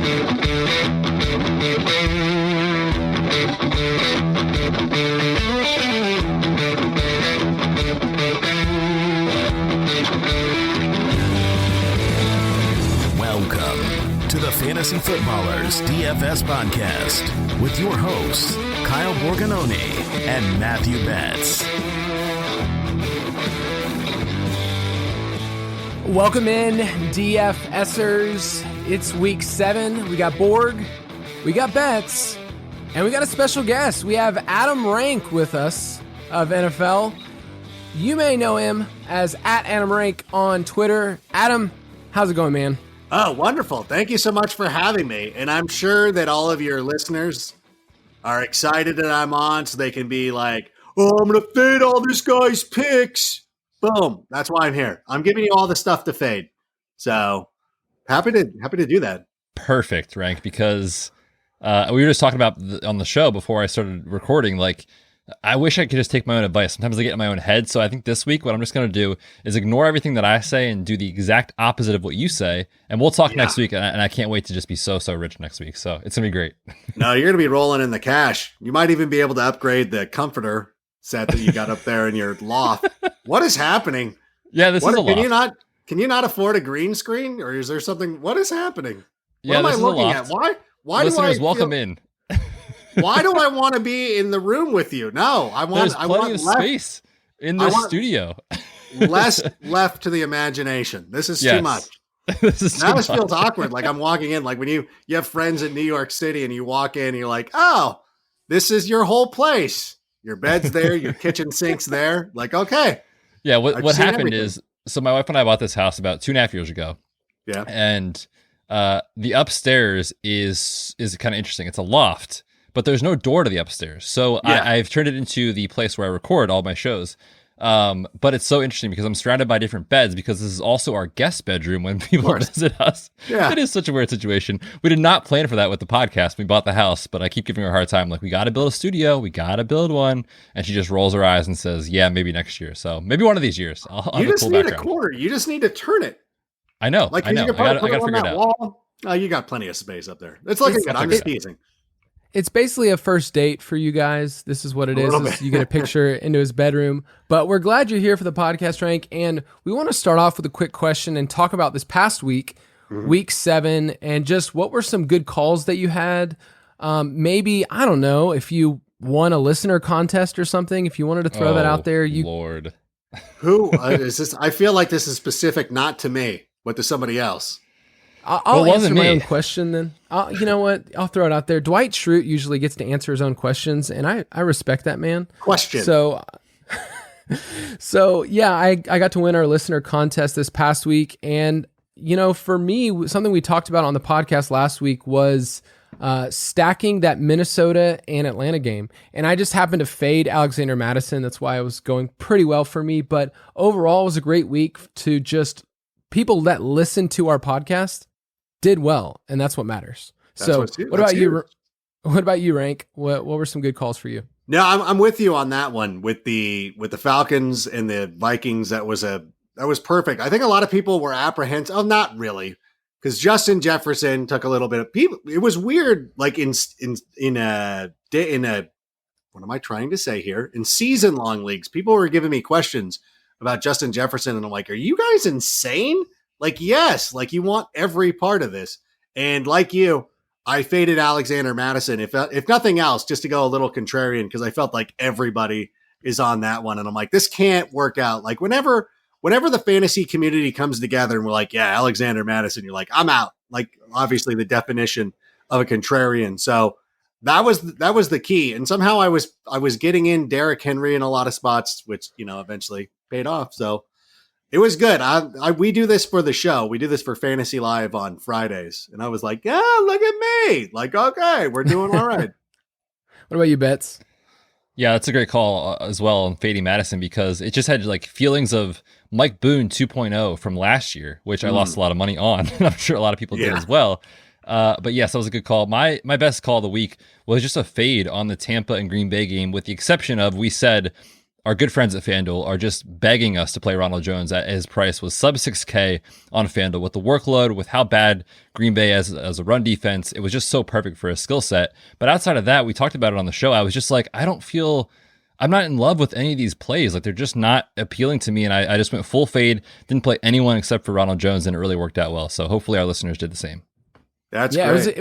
Welcome to the Fantasy Footballers DFS Podcast with your hosts, Kyle Borgononi and Matthew Betts. Welcome in, DFSers. It's week 7. We got Borg, we got Betts, and we got a special guest. We have Adam Rank with us of NFL. You may know him as @AdamRank on Twitter. Adam, how's it going, man? Oh, wonderful. Thank you so much for having me. And I'm sure that all of your listeners are excited that I'm on so they can be like, oh, I'm going to fade all this guy's picks. Boom. That's why I'm here. I'm giving you all the stuff to fade. So happy to do that. Perfect, Rank, because we were just talking about on the show before I started recording, like, I wish I could just take my own advice. Sometimes I get in my own head. So I think this week, what I'm just going to do is ignore everything that I say and do the exact opposite of what you say. And we'll talk next week. And I can't wait to just be so rich next week. So it's going to be great. No, you're going to be rolling in the cash. You might even be able to upgrade the comforter set that you got up there in your loft. What is happening? Yeah, this is a loft. Can you not afford a green screen? Or is there something? What is happening? Yeah, what am I looking at? Why Listeners, do I welcome in. Why do I want to be in the room with you? No, There's plenty of space in the studio. Less left to the imagination. This is too much. This feels awkward. Like I'm walking in, like when you have friends in New York City and you walk in and you're like, oh, this is your whole place. Your bed's there, your kitchen sink's there. Like, okay. Yeah, what happened is, so my wife and I bought this house about 2.5 years ago. Yeah. And the upstairs is kind of interesting. It's a loft, but there's no door to the upstairs. So I've turned it into the place where I record all my shows. But it's so interesting because I'm surrounded by different beds because this is also our guest bedroom when people visit us. Yeah. It is such a weird situation. We did not plan for that with the podcast. We bought the house, but I keep giving her a hard time. Like, we got to build a studio. We got to build one. And she just rolls her eyes and says, yeah, maybe next year. So maybe one of these years. You just need a corner. You just need to turn it. I know. Like, I know. You got to figure it out. Wall. You got plenty of space up there. It's looking good. I'm just teasing. It's basically a first date for you guys. This is what it is. You get a picture into his bedroom. But we're glad you're here for the podcast, Rank. And we want to start off with a quick question and talk about this past week, week 7, and just what were some good calls that you had. Maybe, I don't know, if you won a listener contest or something, if you wanted to throw that out there. Lord. Who is this? I feel like this is specific not to me, but to somebody else. I'll answer my own question then. You know what? I'll throw it out there. Dwight Schrute usually gets to answer his own questions, and I respect that man. Question. So yeah, I got to win our listener contest this past week. And, you know, for me, something we talked about on the podcast last week was stacking that Minnesota and Atlanta game. And I just happened to fade Alexander Mattison. That's why it was going pretty well for me. But overall, it was a great week to just people that listen to our podcast did well, and that's what matters. What about you? What about you, Rank? What were some good calls for you? No, I'm with you on that one with the Falcons and the Vikings. That was perfect. I think a lot of people were apprehensive. Oh, not really, because Justin Jefferson took a little bit of people. It was weird, like in a what am I trying to say here? In season long leagues, people were giving me questions about Justin Jefferson, and I'm like, are you guys insane? Like, yes, like you want every part of this. And like you, I faded Alexander Mattison, if nothing else, just to go a little contrarian, because I felt like everybody is on that one. And I'm like, this can't work out. Like whenever the fantasy community comes together and we're like, yeah, Alexander Mattison, you're like, I'm out. Like obviously the definition of a contrarian. So that was the key. And somehow I was getting in Derrick Henry in a lot of spots, which, you know, eventually paid off. So it was good. We do this for the show. We do this for Fantasy Live on Fridays. And I was like, yeah, look at me. Like, okay, we're doing all right. What about you, Betts? Yeah, that's a great call as well on fading Madison, because it just had like feelings of Mike Boone 2.0 from last year, which I lost a lot of money on. And I'm sure a lot of people did as well. But yes, that was a good call. My best call of the week was just a fade on the Tampa and Green Bay game, with the exception of, we said our good friends at FanDuel are just begging us to play Ronald Jones at his price was sub 6K on FanDuel. With the workload, with how bad Green Bay as a run defense, it was just so perfect for his skill set. But outside of that, we talked about it on the show. I was just like, I'm not in love with any of these plays. Like, they're just not appealing to me. And I just went full fade, didn't play anyone except for Ronald Jones, and it really worked out well. So hopefully our listeners did the same. That's great.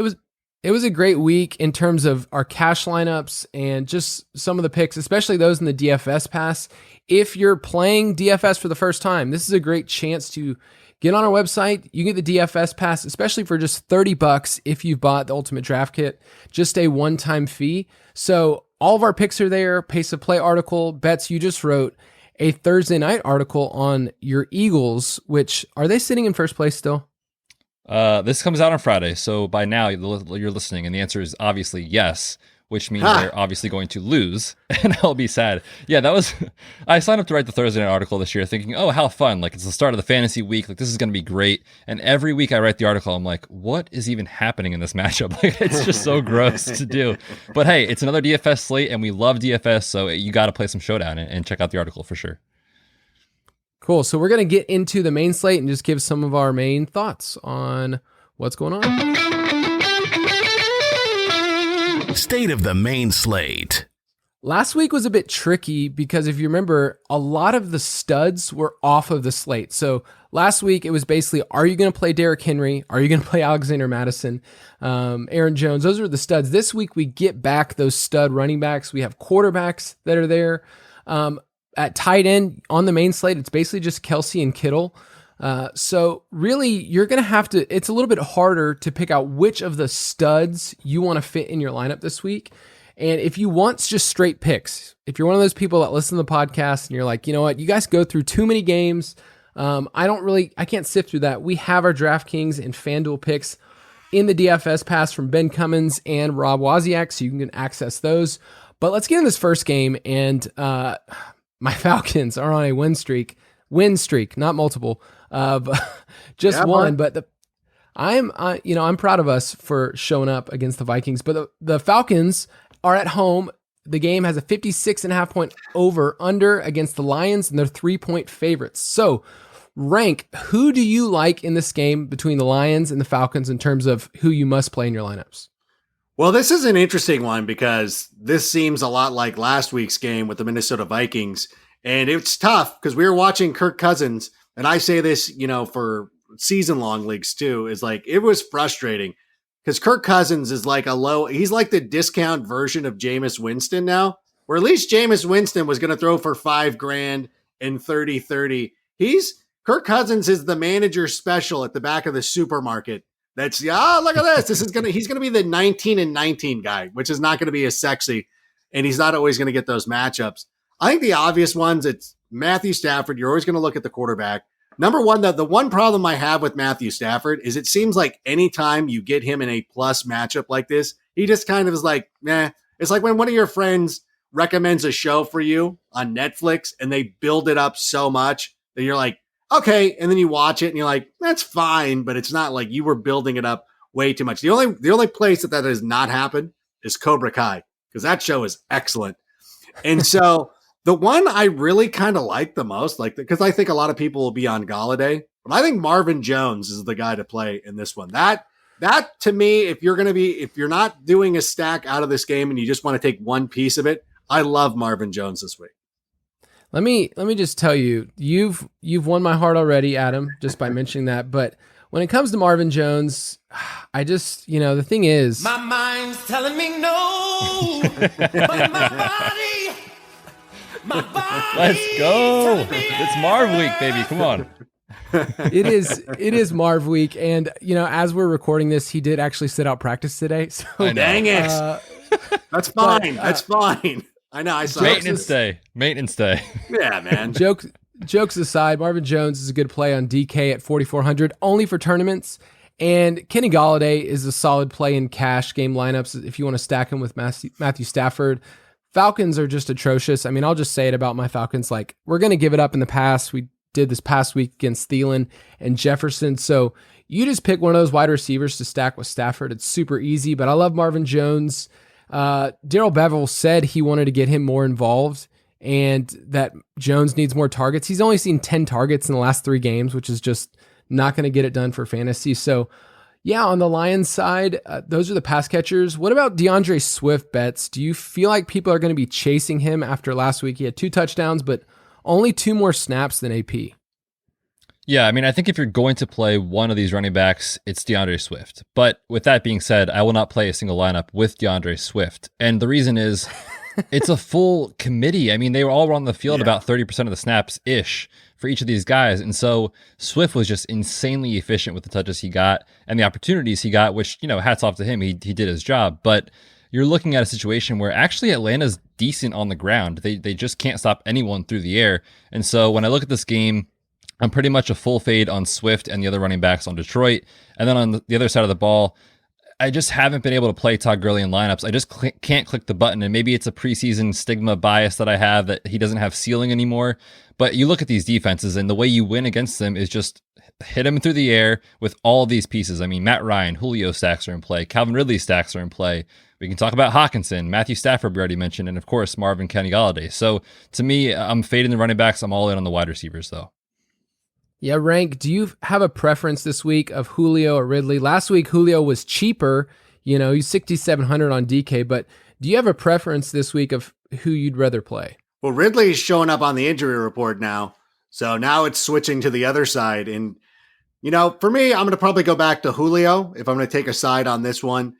It was a great week in terms of our cash lineups and just some of the picks, especially those in the DFS Pass. If you're playing DFS for the first time, this is a great chance to get on our website. You get the DFS Pass, especially for just $30 if you've bought the Ultimate Draft Kit, just a one-time fee. So all of our picks are there, pace of play article, bets you just wrote, a Thursday night article on your Eagles, which, are they sitting in first place still? This comes out on Friday, so by now you're listening, and the answer is obviously yes, which means they're obviously going to lose, and I'll be sad. Yeah, I signed up to write the Thursday night article this year thinking, oh, how fun, like it's the start of the fantasy week, like this is going to be great, and every week I write the article, I'm like, what is even happening in this matchup? Like, it's just so gross to do, but hey, it's another DFS slate, and we love DFS, so you got to play some Showdown and check out the article for sure. Cool. So we're going to get into the main slate and just give some of our main thoughts on what's going on. State of the main slate. Last week was a bit tricky because if you remember, a lot of the studs were off of the slate. So last week it was basically, are you going to play Derrick Henry? Are you going to play Alexander Madison? Aaron Jones? Those are the studs. This week we get back those stud running backs. We have quarterbacks that are there. At tight end on the main slate, it's basically just Kelsey and Kittle. So really, you're going to have to, it's a little bit harder to pick out which of the studs you want to fit in your lineup this week. And if you want just straight picks, if you're one of those people that listen to the podcast and you're like, you know what, you guys go through too many games. I can't sift through that. We have our DraftKings and FanDuel picks in the DFS Pass from Ben Cummins and Rob Wozniak, so you can access those. But let's get in this first game, and my Falcons are on a win streak, not multiple, of just one. But I'm proud of us for showing up against the Vikings. But the Falcons are at home. The game has a 56.5 point over under against the Lions, and they're 3-point favorites. So rank, who do you like in this game between the Lions and the Falcons in terms of who you must play in your lineups? Well, this is an interesting one because this seems a lot like last week's game with the Minnesota Vikings. And it's tough because we were watching Kirk Cousins, and I say this, for season-long leagues too, is like, it was frustrating because Kirk Cousins is like he's like the discount version of Jameis Winston now, where at least Jameis Winston was going to throw for $5,000 and 30-30. Kirk Cousins is the manager special at the back of the supermarket. Look at this. He's going to be the 19-19 guy, which is not going to be as sexy. And he's not always going to get those matchups. I think the obvious ones, it's Matthew Stafford. You're always going to look at the quarterback. Number one, the one problem I have with Matthew Stafford is it seems like anytime you get him in a plus matchup like this, he just kind of is like, meh. It's like when one of your friends recommends a show for you on Netflix and they build it up so much that you're like, okay, and then you watch it and you're like, that's fine, but it's not like you were building it up way too much. The only place that has not happened is Cobra Kai, because that show is excellent. And so the one I really kind of like the most, because I think a lot of people will be on Galladay, but I think Marvin Jones is the guy to play in this one. That to me, if you're not doing a stack out of this game and you just want to take one piece of it, I love Marvin Jones this week. Let me just tell you, you've won my heart already, Adam, just by mentioning that. But when it comes to Marvin Jones, I just, the thing is, my mind's telling me no, but my body. Let's go! It's Marv week, baby. Come on. It is Marv week, and as we're recording this, he did actually sit out practice today. So dang it, that's fine. That's fine. I know. I saw Maintenance day. Yeah, man. Jokes aside, Marvin Jones is a good play on DK at 4,400, only for tournaments. And Kenny Galladay is a solid play in cash game lineups if you want to stack him with Matthew Stafford. Falcons are just atrocious. I mean, I'll just say it about my Falcons. Like, we're going to give it up in the past. We did this past week against Thielen and Jefferson. So you just pick one of those wide receivers to stack with Stafford. It's super easy, but I love Marvin Jones. Darrell Bevell said he wanted to get him more involved and that Jones needs more targets. He's only seen 10 targets in the last 3 games, which is just not going to get it done for fantasy. So yeah, on the Lions side, those are the pass catchers. What about DeAndre Swift bets? Do you feel like people are going to be chasing him after last week? He had 2 touchdowns, but only 2 more snaps than AP. Yeah, I mean, I think if you're going to play one of these running backs, it's DeAndre Swift. But with that being said, I will not play a single lineup with DeAndre Swift. And the reason is it's a full committee. I mean, they were all on the field about 30% of the snaps-ish for each of these guys. And so Swift was just insanely efficient with the touches he got and the opportunities he got, which, hats off to him. He did his job. But you're looking at a situation where actually Atlanta's decent on the ground. They just can't stop anyone through the air. And so when I look at this game, I'm pretty much a full fade on Swift and the other running backs on Detroit. And then on the other side of the ball, I just haven't been able to play Todd Gurley in lineups. I just can't click the button. And maybe it's a preseason stigma bias that I have that he doesn't have ceiling anymore. But you look at these defenses and the way you win against them is just hit him through the air with all these pieces. I mean, Matt Ryan, Julio stacks are in play. Calvin Ridley stacks are in play. We can talk about Hawkinson, Matthew Stafford we already mentioned, and of course, Marvin Kenny-Galladay. So to me, I'm fading the running backs. I'm all in on the wide receivers though. Yeah, Rank, do you have a preference this week of Julio or Ridley? Last week, Julio was cheaper. He's 6,700 on DK, but do you have a preference this week of who you'd rather play? Well, Ridley's showing up on the injury report now. So now it's switching to the other side. And, for me, I'm going to probably go back to Julio if I'm going to take a side on this one,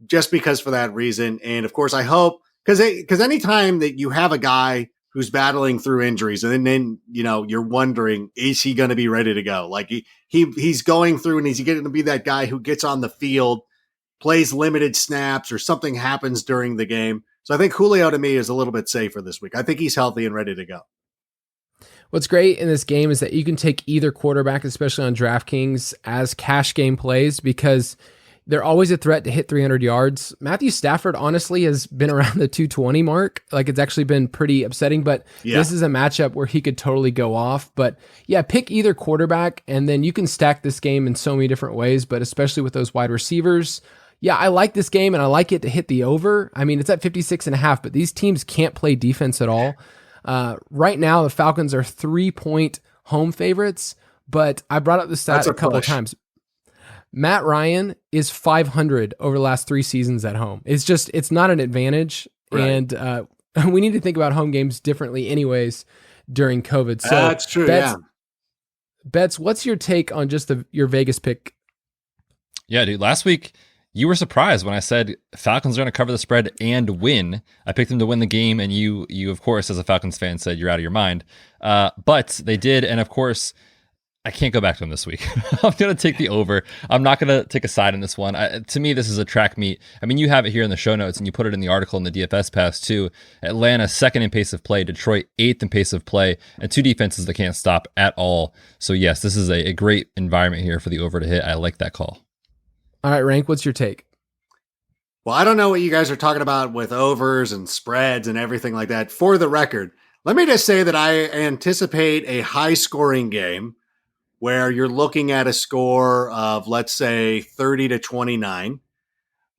just because for that reason. And of course, I hope, because anytime that you have a guy who's battling through injuries, and then you're wondering, is he going to be ready to go? Like he's going through, and is he going to be that guy who gets on the field, plays limited snaps, or something happens during the game? So I think Julio to me is a little bit safer this week. I think he's healthy and ready to go. What's great in this game is that you can take either quarterback, especially on DraftKings, as cash game plays because they're always a threat to hit 300 yards. Matthew Stafford, honestly, has been around the 220 mark. Like, it's actually been pretty upsetting, but This is a matchup where he could totally go off. But yeah, pick either quarterback, and then you can stack this game in so many different ways, but especially with those wide receivers. Yeah, I like this game, and I like it to hit the over. I mean, it's at 56.5, but these teams can't play defense at all. Right now, the Falcons are 3-point home favorites, but I brought up the stat a couple of times. Matt Ryan is 500 over the last 3 seasons at home. It's not an advantage. Right. And we need to think about home games differently anyways during COVID. So that's true. Betts, what's your take on just your Vegas pick? Yeah, dude, last week you were surprised when I said Falcons are going to cover the spread and win. I picked them to win the game, and you of course, as a Falcons fan, said you're out of your mind. But they did, and of course, I can't go back to them this week. I'm going to take the over. I'm not going to take a side in this one. To me, this is a track meet. I mean, you have it here in the show notes, and you put it in the article in the DFS Pass too. Atlanta, 2nd in pace of play. Detroit, 8th in pace of play. And 2 defenses that can't stop at all. So yes, this is a great environment here for the over to hit. I like that call. All right, Rank, what's your take? Well, I don't know what you guys are talking about with overs and spreads and everything like that. For the record, let me just say that I anticipate a high-scoring game where you're looking at a score of, let's say, 30-29.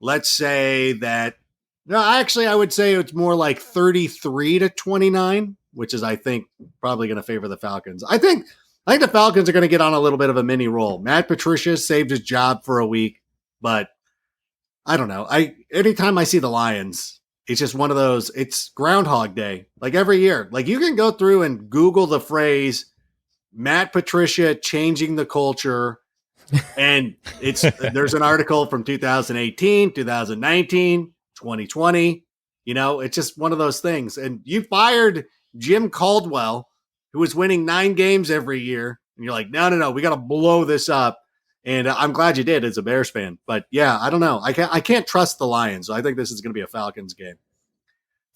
Let's say that, I would say it's more like 33-29, which is, I think, probably going to favor the Falcons. I think the Falcons are going to get on a little bit of a mini roll. Matt Patricia saved his job for a week, but I don't know. Anytime I see the Lions, it's just one of those, it's Groundhog Day. Like every year, like you can go through and Google the phrase Matt Patricia changing the culture. And there's an article from 2018, 2019, 2020. It's just one of those things. And you fired Jim Caldwell, who was winning 9 games every year. And you're like, no, we got to blow this up. And I'm glad you did as a Bears fan. But yeah, I don't know. I can't trust the Lions. So I think this is going to be a Falcons game.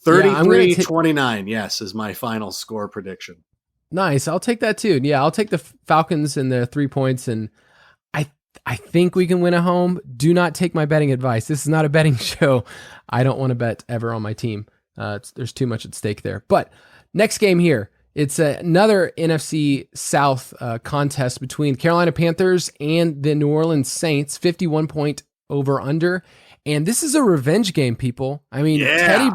33-29, yes, is my final score prediction. Nice. I'll take that too. Yeah, I'll take the Falcons and the 3 points, and I think we can win at home. Do not take my betting advice. This is not a betting show. I don't want to bet ever on my team. There's too much at stake there. But next game here, it's another NFC South contest between Carolina Panthers and the New Orleans Saints. 51-point over under. And this is a revenge game, people. I mean, Yeah.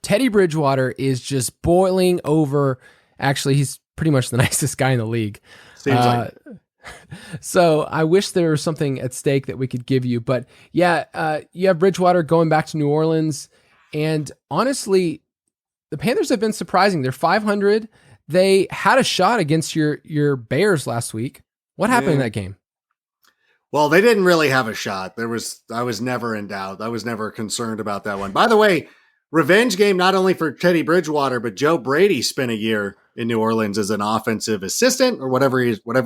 Teddy Bridgewater is just boiling over. Actually, he's pretty much the nicest guy in the league. Seems like. So I wish there was something at stake that we could give you. But yeah, you have Bridgewater going back to New Orleans. And honestly, the Panthers have been surprising. They're 500. They had a shot against your Bears last week. What happened in that game? Well, they didn't really have a shot. I was never in doubt. I was never concerned about that one. By the way, revenge game not only for Teddy Bridgewater, but Joe Brady spent a year in New Orleans as an offensive assistant or whatever.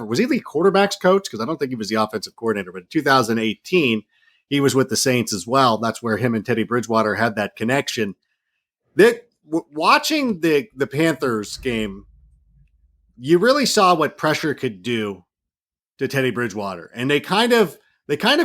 Was he the quarterback's coach? Because I don't think he was the offensive coordinator. But in 2018, he was with the Saints as well. That's where him and Teddy Bridgewater had that connection. Watching the Panthers game, you really saw what pressure could do to Teddy Bridgewater. And they kind of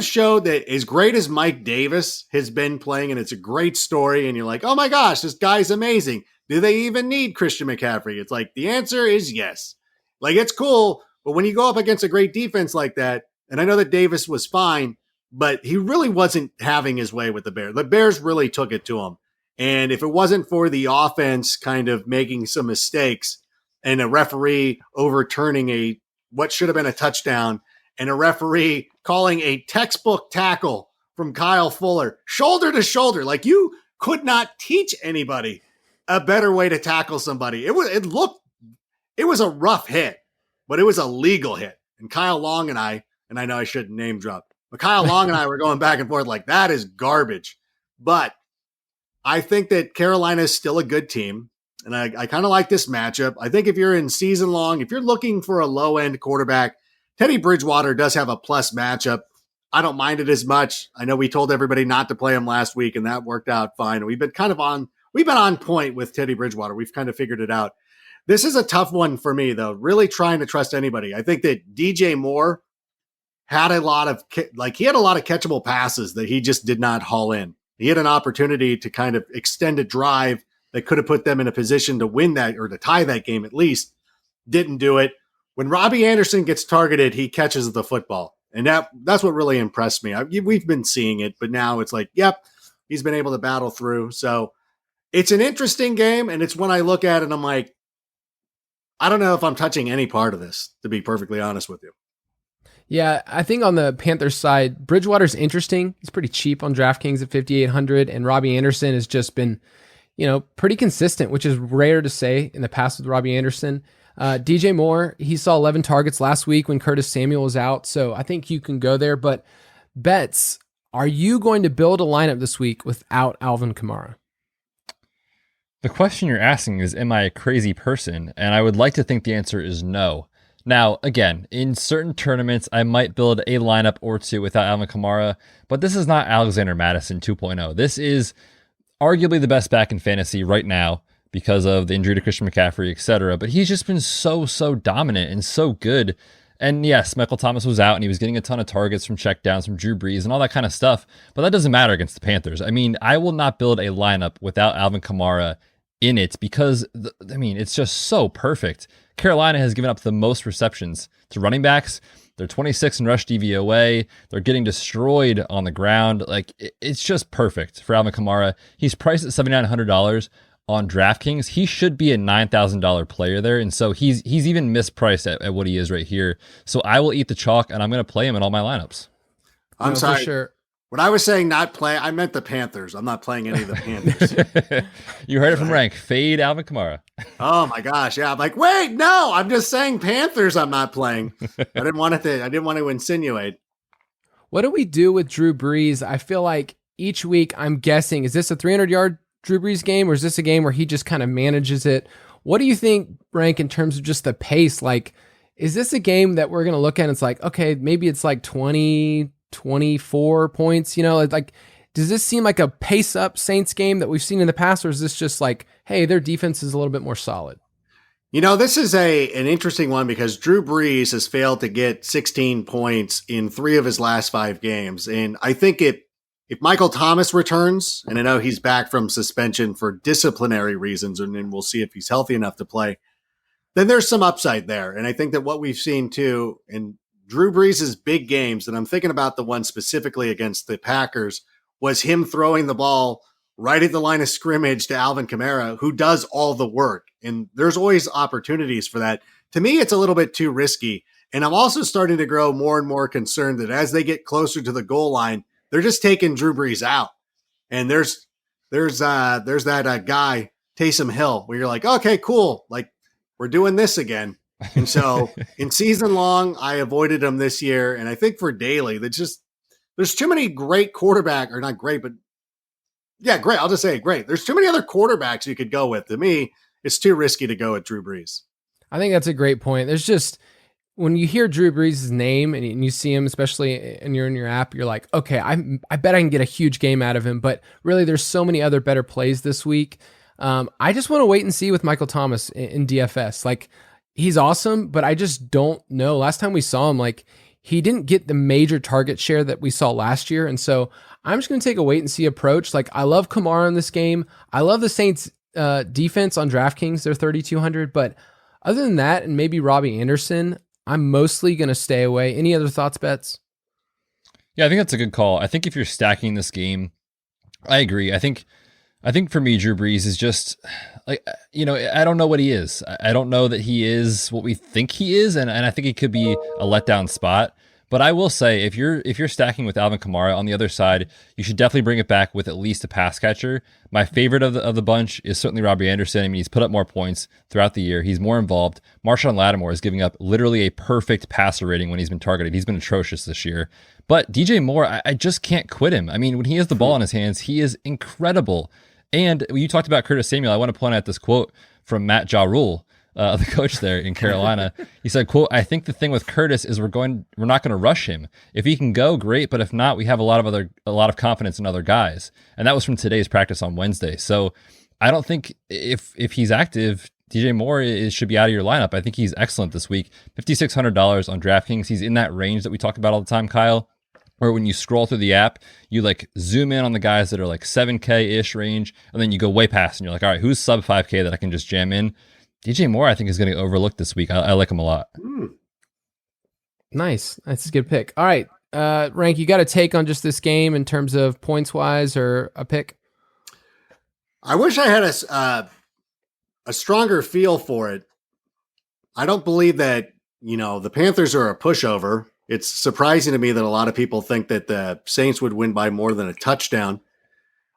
showed that as great as Mike Davis has been playing, and it's a great story, and you're like, oh my gosh, this guy's amazing. Do they even need Christian McCaffrey? It's like, the answer is yes. Like, it's cool, but when you go up against a great defense like that, and I know that Davis was fine, but he really wasn't having his way with the Bears. The Bears really took it to him. And if it wasn't for the offense kind of making some mistakes and a referee overturning what should have been a touchdown, and a referee calling a textbook tackle from Kyle Fuller, shoulder to shoulder. Like, you could not teach anybody a better way to tackle somebody. It was a rough hit, but it was a legal hit. And Kyle Long and I know I shouldn't name drop, but Kyle Long and I were going back and forth like, that is garbage. But I think that Carolina is still a good team. And I kind of like this matchup. I think if you're in season long, if you're looking for a low end quarterback, Teddy Bridgewater does have a plus matchup. I don't mind it as much. I know we told everybody not to play him last week, and that worked out fine. We've been on point with Teddy Bridgewater. We've kind of figured it out. This is a tough one for me, though, really trying to trust anybody. I think that DJ Moore had a lot of catchable passes that he just did not haul in. He had an opportunity to kind of extend a drive that could have put them in a position to win that or to tie that game at least. Didn't do it. When Robbie Anderson gets targeted, he catches the football. And that's what really impressed me. We've been seeing it, but now it's like, yep, he's been able to battle through. So it's an interesting game, and it's when I look at it, I'm like, I don't know if I'm touching any part of this, to be perfectly honest with you. Yeah, I think on the Panthers side, Bridgewater's interesting. He's pretty cheap on DraftKings at 5,800, and Robbie Anderson has just been, pretty consistent, which is rare to say in the past with Robbie Anderson. DJ Moore, he saw 11 targets last week when Curtis Samuel was out, so I think you can go there. But bets, are you going to build a lineup this week without Alvin Kamara? The question you're asking is, am I a crazy person? And I would like to think the answer is no. Now, again, in certain tournaments, I might build a lineup or two without Alvin Kamara, but this is not Alexander Madison 2.0. This is arguably the best back in fantasy right now because of the injury to Christian McCaffrey, etc. But he's just been so dominant and so good. And yes, Michael Thomas was out and he was getting a ton of targets from checkdowns from Drew Brees and all that kind of stuff. But that doesn't matter against the Panthers. I mean, I will not build a lineup without Alvin Kamara in it because, it's just so perfect. Carolina has given up the most receptions to running backs. They're 26 in rush DVOA. They're getting destroyed on the ground. Like, it's just perfect for Alvin Kamara. He's priced at $7,900 on DraftKings. He should be a $9,000 player there. And so he's even mispriced at what he is right here. So I will eat the chalk and I'm going to play him in all my lineups. I'm sorry. For sure. When I was saying not play, I meant the Panthers. I'm not playing any of the Panthers. You heard it from Rank. Fade Alvin Kamara. Oh my gosh. Yeah. I'm like, wait, no, I'm just saying Panthers I'm not playing. I didn't want to insinuate. What do we do with Drew Brees? I feel like each week I'm guessing, is this a 300-yard Drew Brees game or is this a game where he just kind of manages it? What do you think, Rank, in terms of just the pace? Like, is this a game that we're going to look at and it's like, okay, maybe it's like 20, 24 points, like, does this seem like a pace up Saints game that we've seen in the past? Or is this just like, hey, their defense is a little bit more solid? This is an interesting one because Drew Brees has failed to get 16 points in 3 of his last 5 games. And I think if Michael Thomas returns, and I know he's back from suspension for disciplinary reasons, and then we'll see if he's healthy enough to play, then there's some upside there. And I think that what we've seen too, and Drew Brees' big games, and I'm thinking about the one specifically against the Packers, was him throwing the ball right at the line of scrimmage to Alvin Kamara, who does all the work. And there's always opportunities for that. To me, it's a little bit too risky. And I'm also starting to grow more and more concerned that as they get closer to the goal line, they're just taking Drew Brees out. And there's that guy, Taysom Hill, where you're like, okay, cool. Like, we're doing this again. And so in season long, I avoided him this year. And I think for daily, there's too many great quarterback, or not great, but yeah, great. I'll just say great. There's too many other quarterbacks you could go with. To me, it's too risky to go with Drew Brees. I think that's a great point. There's just, when you hear Drew Brees' name and you see him, especially and you're in your app, you're like, okay, I bet I can get a huge game out of him. But really, there's so many other better plays this week. I just want to wait and see with Michael Thomas in DFS. Like, he's awesome, but I just don't know. Last time we saw him, like, he didn't get the major target share that we saw last year. And so I'm just going to take a wait and see approach. Like, I love Kamara in this game. I love the Saints defense on DraftKings. They're 3,200. But other than that, and maybe Robbie Anderson, I'm mostly going to stay away. Any other thoughts, Bets? Yeah, I think that's a good call. I think if you're stacking this game, I agree. I think for me, Drew Brees is just like, I don't know what he is. I don't know that he is what we think he is. And I think he could be a letdown spot. But I will say, if you're stacking with Alvin Kamara on the other side, you should definitely bring it back with at least a pass catcher. My favorite of the bunch is certainly Robbie Anderson. I mean, he's put up more points throughout the year. He's more involved. Marshawn Lattimore is giving up literally a perfect passer rating when he's been targeted. He's been atrocious this year. But DJ Moore, I just can't quit him. I mean, when he has the ball in his hands, he is incredible. And you talked about Curtis Samuel. I want to point out this quote from Matt Ja Rule, the coach there in Carolina. He said, quote, "I think the thing with Curtis is we're not going to rush him. If he can go, great. But if not, we have a lot of confidence in other guys." And that was from today's practice on Wednesday. So I don't think if he's active, DJ Moore should be out of your lineup. I think he's excellent this week. $5,600 on DraftKings. He's in that range that we talk about all the time, Kyle, where when you scroll through the app, you like zoom in on the guys that are like 7K-ish range, and then you go way past and you're like, all right, who's sub 5K that I can just jam in? DJ Moore, I think, is going to get overlooked this week. I like him a lot. Nice. That's a good pick. All right. Rank, you got a take on just this game in terms of points-wise or a pick? I wish I had a stronger feel for it. I don't believe that, the Panthers are a pushover. It's surprising to me that a lot of people think that the Saints would win by more than a touchdown.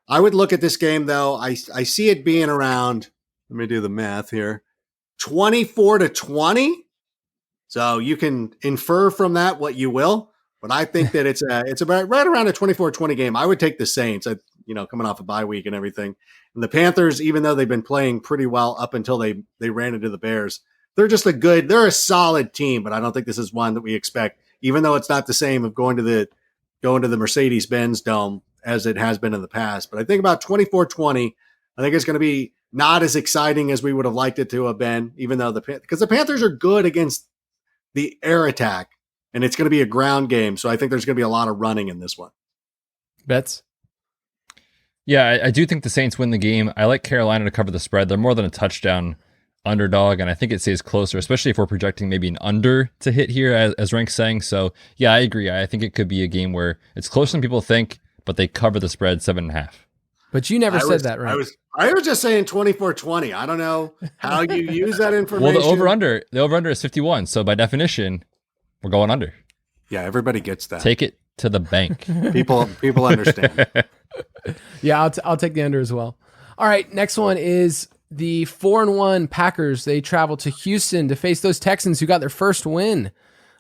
I would look at this game, though. I see it being around, let me do the math here, 24-20. So you can infer from that what you will, but I think that it's about right around a 24-20 game. I would take the Saints, coming off a bye week and everything. And the Panthers, even though they've been playing pretty well up until they ran into the Bears, they're a solid team, but I don't think this is one that we expect, even though it's not the same of going to the Mercedes-Benz Dome as it has been in the past. But I think about 24-20, I think it's going to be not as exciting as we would have liked it to have been, even though because the Panthers are good against the air attack, and it's going to be a ground game. So I think there's going to be a lot of running in this one. Bets? Yeah, I do think the Saints win the game. I like Carolina to cover the spread. They're more than a touchdown underdog, and I think it stays closer, especially if we're projecting maybe an under to hit here, as Rank's saying. So yeah, I agree. I think it could be a game where it's closer than people think, but they cover the spread 7.5. But you never said that, right? I was just saying 24-20. I don't know how you use that information. Well, the over-under is 51. So by definition, we're going under. Yeah, everybody gets that. Take it to the bank. People understand. Yeah, I'll take the under as well. All right, next one is the 4-1 Packers. They travel to Houston to face those Texans who got their first win.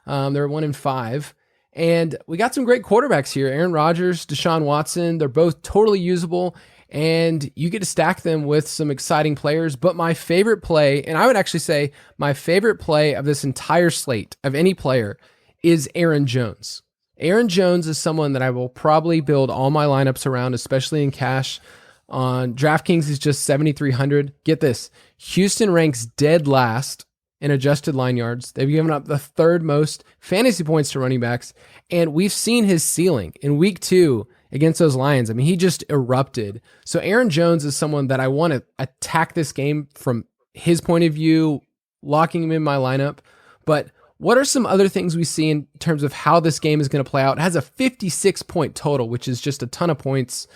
They're 1-5. And we got some great quarterbacks here. Aaron Rodgers, Deshaun Watson, they're both totally usable, and you get to stack them with some exciting players. But my favorite play, and I would actually say my favorite play of this entire slate of any player, is Aaron Jones. Aaron Jones is someone that I will probably build all my lineups around, especially in cash. On DraftKings is just 7,300. Get this. Houston ranks dead last in adjusted line yards. They've given up the third most fantasy points to running backs, and we've seen his ceiling in week 2 against those Lions. I mean, he just erupted. So Aaron Jones is someone that I want to attack this game from his point of view, locking him in my lineup. But What are some other things we see in terms of how this game is going to play out? It has a 56-point total, which is just a ton of points.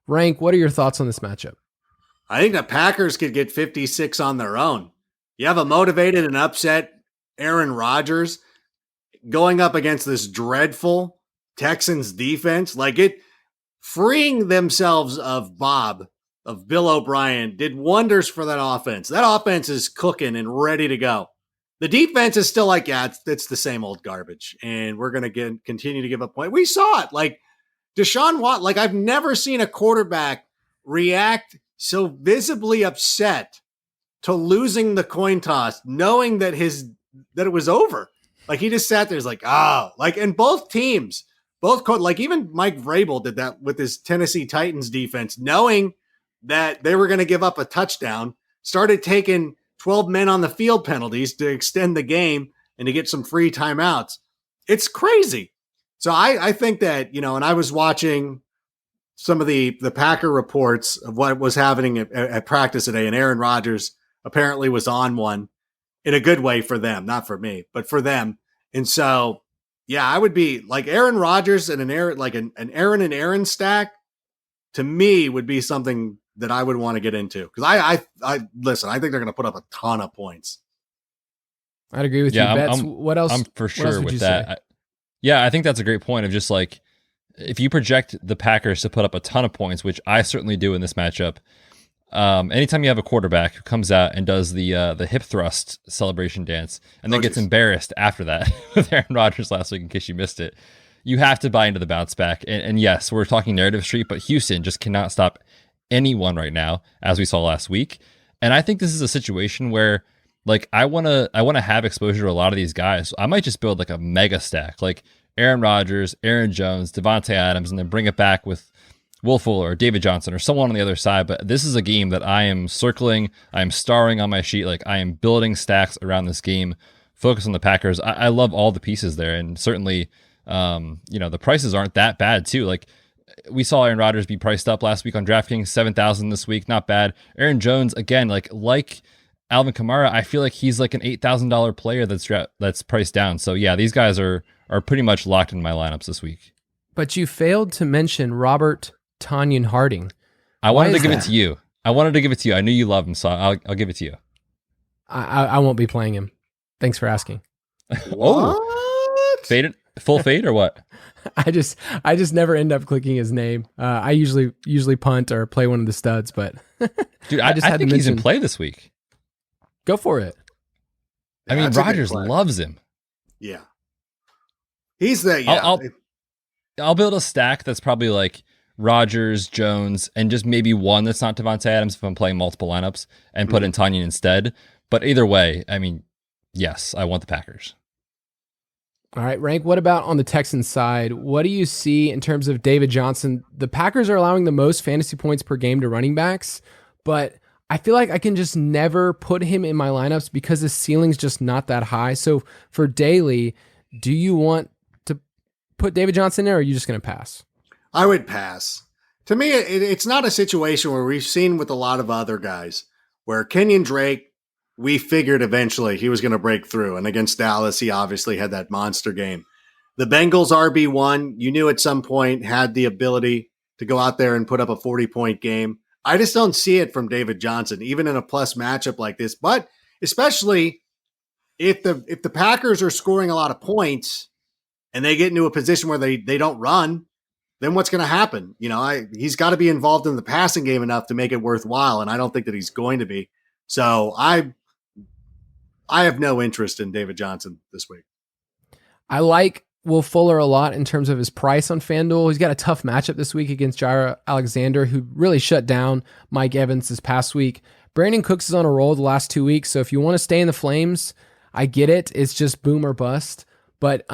Rank, what are your thoughts on this matchup? I think the Packers could get 56 on their own. You have a motivated and upset Aaron Rodgers going up against this dreadful Texans defense. Like it, freeing themselves of Bill O'Brien did wonders for that offense. That offense is cooking and ready to go. The defense is still like, yeah, it's the same old garbage, and we're going to continue to give up points. We saw it. Like Deshaun Watson, like I've never seen a quarterback react so visibly upset to losing the coin toss, knowing that it was over. Like he just sat there, is like, oh, like, and both teams, like even Mike Vrabel did that with his Tennessee Titans defense, knowing that they were going to give up a touchdown, started taking 12 men on the field penalties to extend the game and to get some free timeouts. It's crazy. So I think that, and I was watching some of the Packer reports of what was happening at practice today, and Aaron Rodgers apparently was on one in a good way for them, not for me, but for them. And so, yeah, I would be like Aaron Rodgers and an Aaron and Aaron stack to me would be something that I would want to get into. Cause I listen, I think they're going to put up a ton of points. I'd agree with you. Betts, what else? I'm for sure with that. I think that's a great point of just like, if you project the Packers to put up a ton of points, which I certainly do in this matchup, anytime you have a quarterback who comes out and does the hip thrust celebration dance and then gets embarrassed after that with Aaron Rodgers last week, in case you missed it, you have to buy into the bounce back. And yes, we're talking narrative street, but Houston just cannot stop anyone right now, as we saw last week. And I think this is a situation where, like, I want to have exposure to a lot of these guys. So I might just build like a mega stack, like Aaron Rodgers, Aaron Jones, Devontae Adams, and then bring it back with Will Fuller or David Johnson or someone on the other side. But this is a game that I am circling. I am starring on my sheet. Like, I am building stacks around this game. Focus on the Packers. I love all the pieces there. And certainly, the prices aren't that bad too. Like, we saw Aaron Rodgers be priced up last week on DraftKings, 7,000 this week. Not bad. Aaron Jones, again, like Alvin Kamara, I feel like he's like an $8,000 player that's priced down. So yeah, these guys are pretty much locked in my lineups this week. But you failed to mention Robert Tonyan Harding. I wanted to give it to you. I knew you love him, so I'll give it to you. I won't be playing him. Thanks for asking. What? Faded? Full fade or what? I just never end up clicking his name. I usually punt or play one of the studs, but dude, I think he's in play this week. Go for it. I mean, Rodgers loves him. Yeah, he's the. Yeah. I'll build a stack that's probably like Rodgers, Jones, and just maybe one that's not Devontae Adams if I'm playing multiple lineups, and put in Tonyan instead. But either way, I mean, yes, I want the Packers. All right, Rank, what about on the Texans side? What do you see in terms of David Johnson? The Packers are allowing the most fantasy points per game to running backs, but I feel like I can just never put him in my lineups because his ceiling's just not that high. So for daily, do you want to put David Johnson there, or are you just going to pass? I would pass. To me, it's not a situation where we've seen with a lot of other guys where Kenyon Drake, we figured eventually he was going to break through. And against Dallas, he obviously had that monster game. The Bengals RB1, you knew at some point had the ability to go out there and put up a 40-point game. I just don't see it from David Johnson, even in a plus matchup like this. But especially if the Packers are scoring a lot of points and they get into a position where they don't run, then what's going to happen? He's got to be involved in the passing game enough to make it worthwhile. And I don't think that he's going to be. So I have no interest in David Johnson this week. I like Will Fuller a lot in terms of his price on FanDuel. He's got a tough matchup this week against Jair Alexander, who really shut down Mike Evans this past week. Brandon Cooks is on a roll the last 2 weeks, so if you want to stay in the Flames, I get it. It's just boom or bust. But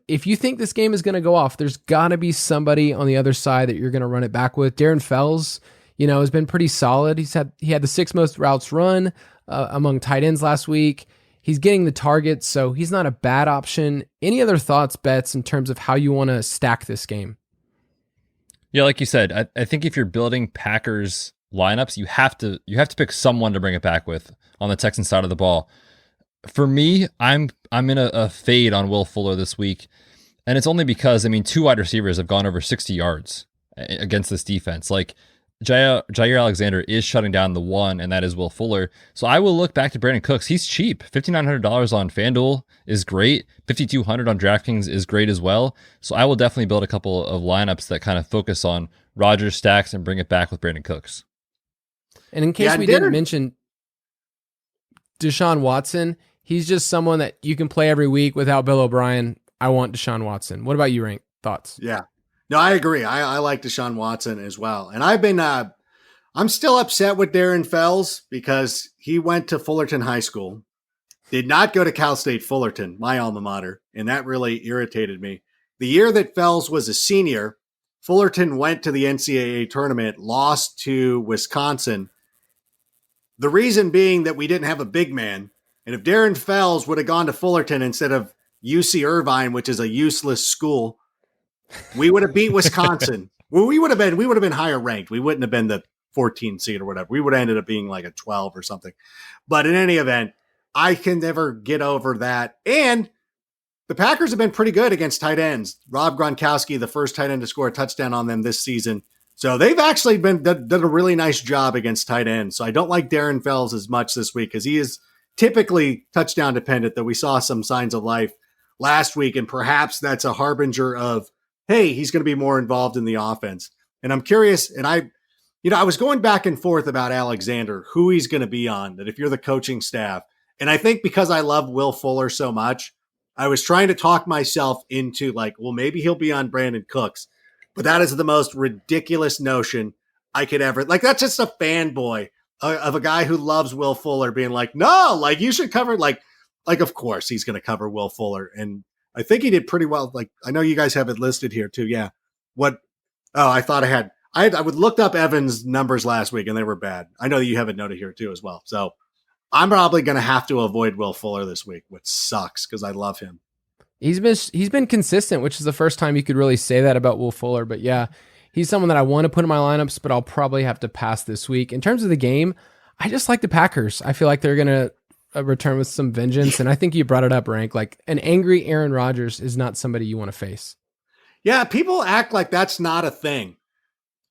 if you think this game is going to go off, there's got to be somebody on the other side that you're going to run it back with. Darren Fells, has been pretty solid. He had the 6th most routes run among tight ends last week. He's getting the targets, so he's not a bad option. Any other thoughts, Bets, in terms of how you want to stack this game? Yeah, like you said, I think if you're building Packers lineups, you have to pick someone to bring it back with on the Texans side of the ball. For me, I'm in a fade on Will Fuller this week, and it's only because two wide receivers have gone over 60 yards against this defense. Like Jair Alexander is shutting down the one, and that is Will Fuller. So I will look back to Brandon Cooks. He's cheap. $5,900 on FanDuel is great. $5,200 on DraftKings is great as well. So I will definitely build a couple of lineups that kind of focus on Rodgers stacks and bring it back with Brandon Cooks. And in case we didn't mention Deshaun Watson, he's just someone that you can play every week without Bill O'Brien. I want Deshaun Watson. What about you, Rank? Thoughts? Yeah. No, I agree. I like Deshaun Watson as well. And I'm still upset with Darren Fells because he went to Fullerton High School, did not go to Cal State Fullerton, my alma mater, and that really irritated me. The year that Fells was a senior, Fullerton went to the NCAA tournament, lost to Wisconsin. The reason being that we didn't have a big man. And if Darren Fells would have gone to Fullerton instead of UC Irvine, which is a useless school, we would have beat Wisconsin. Well, we would have been higher ranked. We wouldn't have been the 14 seed or whatever. We would have ended up being like a 12 or something. But in any event, I can never get over that. And the Packers have been pretty good against tight ends. Rob Gronkowski, the first tight end to score a touchdown on them this season. So they've actually done a really nice job against tight ends. So I don't like Darren Fells as much this week because he is typically touchdown dependent, though we saw some signs of life last week. And perhaps that's a harbinger of, hey, he's going to be more involved in the offense. And I'm curious, and I was going back and forth about Alexander, who he's going to be on, that if you're the coaching staff. And I think because I love Will Fuller so much, I was trying to talk myself into like, well, maybe he'll be on Brandon Cooks. But that is the most ridiculous notion I could ever, like, that's just a fanboy of a guy who loves Will Fuller being like, no, like you should cover, like, of course he's going to cover Will Fuller. And I think he did pretty well. Like, I know you guys have it listed here too. Yeah. I thought I would looked up Evan's numbers last week and they were bad. I know that you have it noted here too as well. So I'm probably going to have to avoid Will Fuller this week, which sucks because I love him. He's been consistent, which is the first time you could really say that about Will Fuller. But yeah, he's someone that I want to put in my lineups, but I'll probably have to pass this week. In terms of the game, I just like the Packers. I feel like they're going to return with some vengeance. And I think you brought it up, Rank. Like an angry Aaron Rodgers is not somebody you want to face. Yeah, people act like that's not a thing.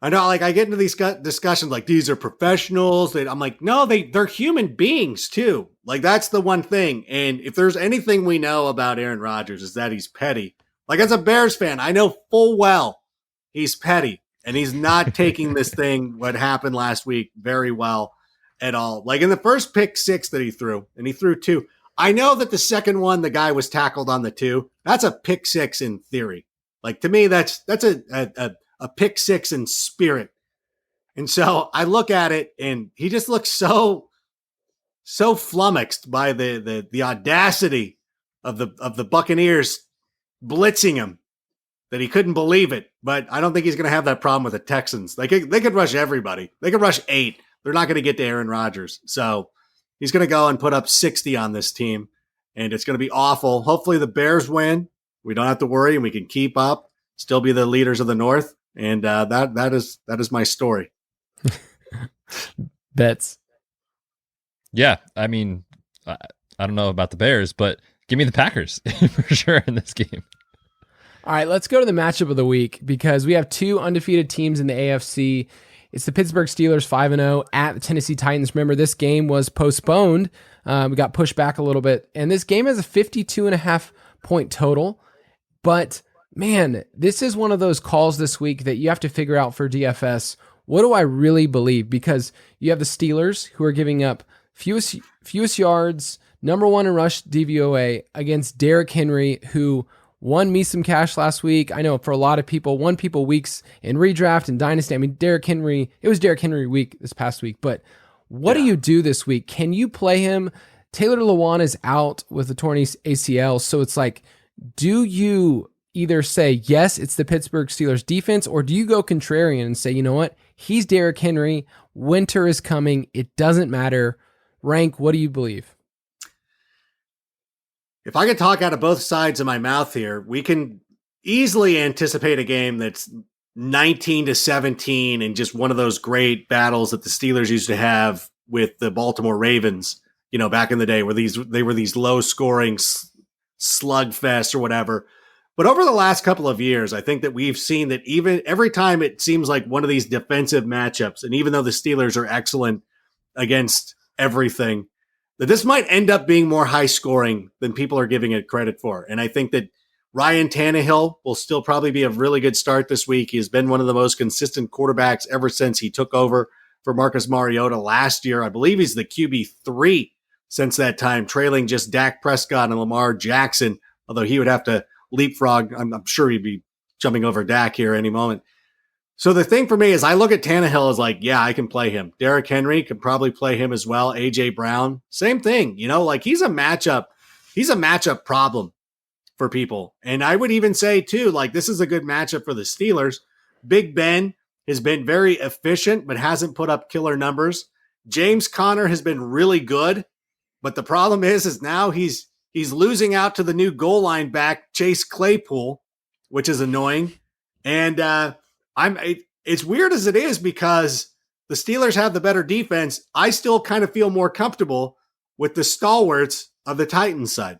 I know, like I get into these discussions like these are professionals. I'm like, no, they're human beings too. Like that's the one thing. And if there's anything we know about Aaron Rodgers is that he's petty. Like as a Bears fan, I know full well he's petty and he's not taking this thing, what happened last week, very well at all. Like in the first pick six that he threw, and he threw two. I know that the second one, the guy was tackled on the two. That's a pick six in theory. Like to me, that's a pick six in spirit. And so I look at it and he just looks so flummoxed by the audacity of the Buccaneers blitzing him that he couldn't believe it. But I don't think he's going to have that problem with the Texans. They could rush everybody. They could rush 8. They're not going to get to Aaron Rodgers. So he's going to go and put up 60 on this team and it's going to be awful. Hopefully the Bears win. We don't have to worry and we can keep up, still be the leaders of the North. And that is my story. Bets. Yeah, I mean, I don't know about the Bears, but give me the Packers for sure in this game. All right, let's go to the matchup of the week because we have two undefeated teams in the AFC. It's the Pittsburgh Steelers 5-0 at the Tennessee Titans. Remember, this game was postponed. We got pushed back a little bit. And this game has a 52.5 point total. But man, this is one of those calls this week that you have to figure out for DFS. What do I really believe? Because you have the Steelers who are giving up fewest yards, number one in rush DVOA against Derrick Henry, who won me some cash last week. I know for a lot of people, won people weeks in redraft and dynasty. I mean, it was Derrick Henry week this past week. But what do you do this week? Can you play him? Taylor Lewan is out with the torn ACL. So it's like, do you either say, yes, it's the Pittsburgh Steelers defense, or do you go contrarian and say, you know what? He's Derrick Henry. Winter is coming. It doesn't matter. Rank, what do you believe? If I could talk out of both sides of my mouth here, we can easily anticipate a game that's 19-17 and just one of those great battles that the Steelers used to have with the Baltimore Ravens back in the day where they were these low scoring slugfest or whatever. But over the last couple of years, I think that we've seen that even every time it seems like one of these defensive matchups, and even though the Steelers are excellent against everything, that this might end up being more high scoring than people are giving it credit for. And I think that Ryan Tannehill will still probably be a really good start this week. He has been one of the most consistent quarterbacks ever since he took over for Marcus Mariota last year. I believe he's the QB3 since that time, trailing just Dak Prescott and Lamar Jackson, although he would have to leapfrog. I'm sure he'd be jumping over Dak here any moment. So the thing for me is I look at Tannehill as like, yeah, I can play him. Derrick Henry could probably play him as well. A.J. Brown, same thing. Like he's a matchup problem for people. And I would even say too, like this is a good matchup for the Steelers. Big Ben has been very efficient, but hasn't put up killer numbers. James Conner has been really good, but the problem is now he's losing out to the new goal line back, Chase Claypool, which is annoying. And it's weird as it is because the Steelers have the better defense. I still kind of feel more comfortable with the stalwarts of the Titans side.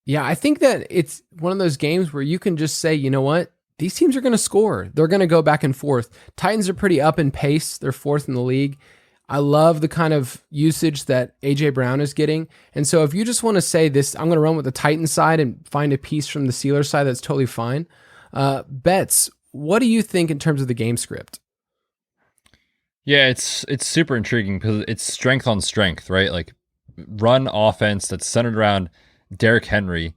Yeah, I think that it's one of those games where you can just say, you know what? These teams are going to score. They're going to go back and forth. Titans are pretty up in pace. They're fourth in the league. I love the kind of usage that A.J. Brown is getting. And so if you just want to say this, I'm going to run with the Titans side and find a piece from the Steelers side, that's totally fine. Betts, what do you think in terms of the game script? Yeah, it's super intriguing because it's strength on strength, right? Like run offense that's centered around Derrick Henry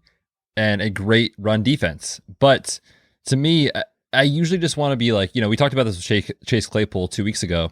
and a great run defense. But to me, I usually just want to be like, we talked about this with Chase Claypool 2 weeks ago,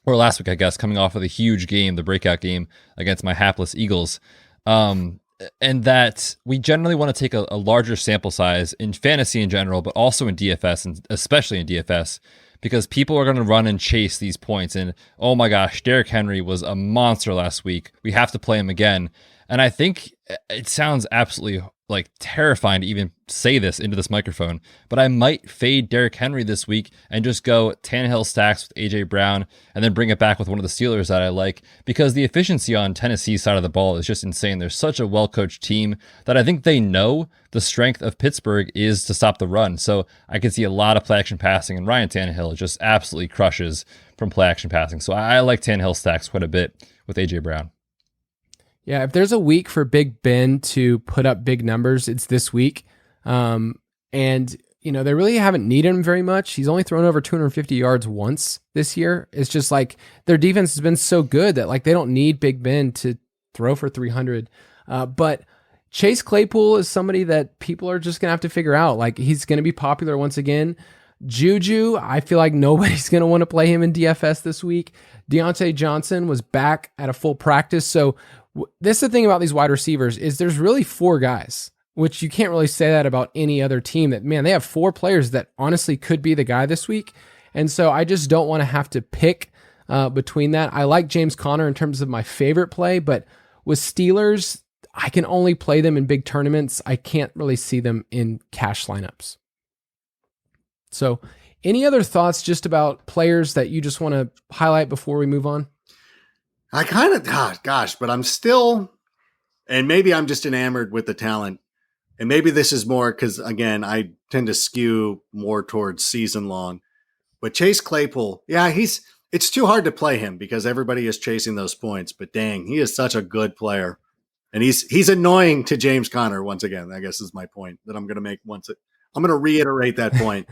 or last week, I guess, coming off of the huge game, the breakout game against my hapless Eagles. And that we generally want to take a larger sample size in fantasy in general, but also in DFS, and especially in DFS, because people are going to run and chase these points. And oh my gosh, Derrick Henry was a monster last week. We have to play him again. And I think it sounds absolutely like terrifying to even say this into this microphone, but I might fade Derrick Henry this week and just go Tannehill stacks with A.J. Brown and then bring it back with one of the Steelers that I like, because the efficiency on Tennessee's side of the ball is just insane. They're such a well-coached team that I think they know the strength of Pittsburgh is to stop the run. So I can see a lot of play action passing, and Ryan Tannehill just absolutely crushes from play action passing. So I like Tannehill stacks quite a bit with A.J. Brown. Yeah, if there's a week for Big Ben to put up big numbers, it's this week. And, they really haven't needed him very much. He's only thrown over 250 yards once this year. It's just like their defense has been so good that like they don't need Big Ben to throw for 300. But Chase Claypool is somebody that people are just going to have to figure out. Like he's going to be popular once again. Juju, I feel like nobody's going to want to play him in DFS this week. Deontay Johnson was back at a full practice. So this is the thing about these wide receivers is there's really 4 guys, which you can't really say that about any other team. That, man, they have 4 players that honestly could be the guy this week. And so I just don't want to have to pick between that. I like James Conner in terms of my favorite play, but with Steelers, I can only play them in big tournaments. I can't really see them in cash lineups. So any other thoughts just about players that you just want to highlight before we move on? I kind of, but I'm still, and maybe I'm just enamored with the talent. And maybe this is more because, again, I tend to skew more towards season long. But Chase Claypool, yeah, it's too hard to play him because everybody is chasing those points. But dang, he is such a good player. And he's annoying to James Conner once again, I guess is my point that I'm going to make I'm going to reiterate that point.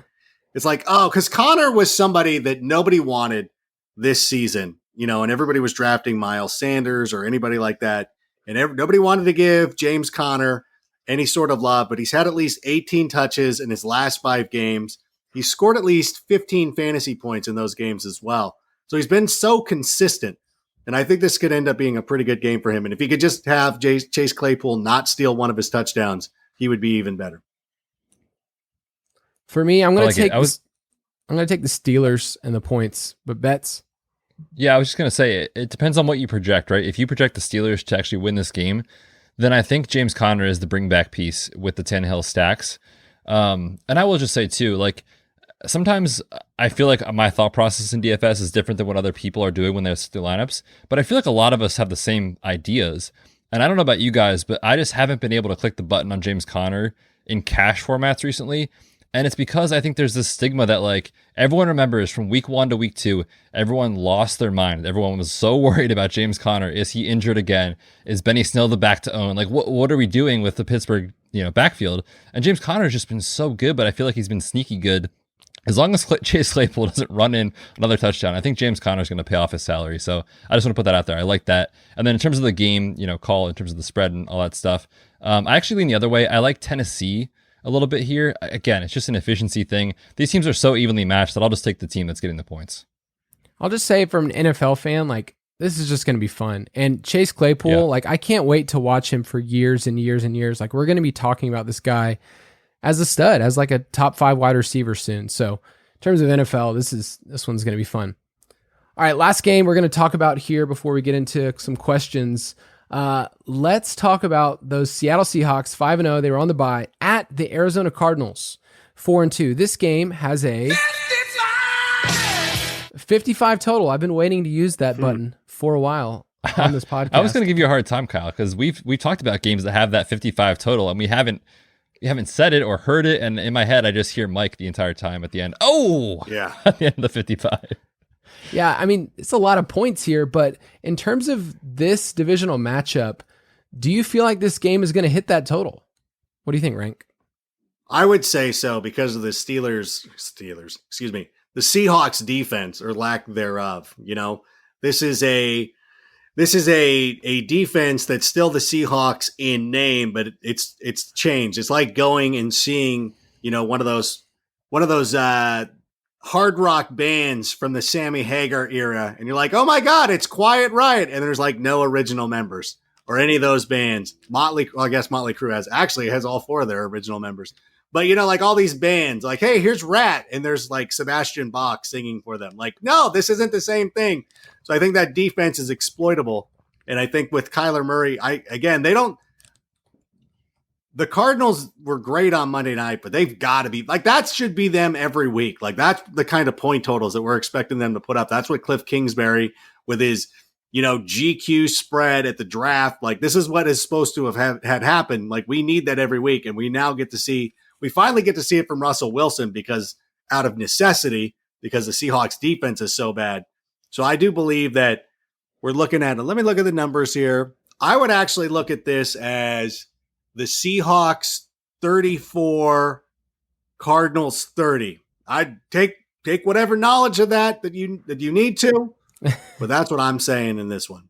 It's like, because Conner was somebody that nobody wanted this season. And everybody was drafting Miles Sanders or anybody like that. And nobody wanted to give James Conner any sort of love, but he's had at least 18 touches in his last 5 games. He's scored at least 15 fantasy points in those games as well. So he's been so consistent. And I think this could end up being a pretty good game for him. And if he could just have Chase Claypool not steal one of his touchdowns, he would be even better. For me, I'm going to take the Steelers and the points, but Betts. Yeah, I was just going to say, it depends on what you project, right? If you project the Steelers to actually win this game, then I think James Conner is the bring back piece with the Tannehill stacks. And I will just say too, like sometimes I feel like my thought process in DFS is different than what other people are doing when they're through lineups, but I feel like a lot of us have the same ideas. And I don't know about you guys, but I just haven't been able to click the button on James Conner in cash formats recently. And it's because I think there's this stigma that like everyone remembers from week 1 to week 2, everyone lost their mind. Everyone was so worried about James Conner. Is he injured again? Is Benny Snell the back to own? Like what are we doing with the Pittsburgh, backfield? And James Conner has just been so good, but I feel like he's been sneaky good. As long as Chase Claypool doesn't run in another touchdown, I think James Conner is going to pay off his salary. So I just want to put that out there. I like that. And then in terms of the game, call in terms of the spread and all that stuff, I actually lean the other way. I like Tennessee a little bit here. Again, it's just an efficiency thing. These teams are so evenly matched that I'll just take the team that's getting the points. I'll just say from an NFL fan, like this is just going to be fun. And Chase Claypool, like I can't wait to watch him for years and years and years. Like we're going to be talking about this guy as a stud, as like a top 5 wide receiver soon. So in terms of NFL, this one's going to be fun. All right, last game we're going to talk about here before we get into some questions. Let's talk about those Seattle Seahawks 5-0. They were on the bye at the Arizona Cardinals 4-2. This game has a 55 total. I've been waiting to use that button for a while on this podcast. I was going to give you a hard time, Kyle, because we've talked about games that have that 55 total, and we haven't said it or heard it. And in my head, I just hear Mike the entire time at the end. Oh, yeah, at the end of the 55. Yeah, I mean, it's a lot of points here, but in terms of this divisional matchup, do you feel like this game is going to hit that total? What do you think, Rank? I would say so because of the the Seahawks defense or lack thereof. This is a defense that's still the Seahawks in name, but it's changed. It's like going and seeing, one of those hard rock bands from the Sammy Hagar era. And you're like, oh my God, it's Quiet Riot. And there's like no original members or any of those bands. I guess Motley Crue has all 4 of their original members. But, like all these bands, like, hey, here's Rat. And there's like Sebastian Bach singing for them. Like, no, this isn't the same thing. So I think that defense is exploitable. And I think with Kyler Murray, the Cardinals were great on Monday night, but they've got to be like, that should be them every week. Like that's the kind of point totals that we're expecting them to put up. That's what Cliff Kingsbury with his, GQ spread at the draft. Like this is what is supposed to have had happened. Like we need that every week. And we finally get to see it from Russell Wilson because out of necessity, because the Seahawks defense is so bad. So I do believe that we're looking at it. Let me look at the numbers here. I would actually look at this as the Seahawks 34, Cardinals 30. I'd take whatever knowledge of that you need to, but that's what I'm saying in this one.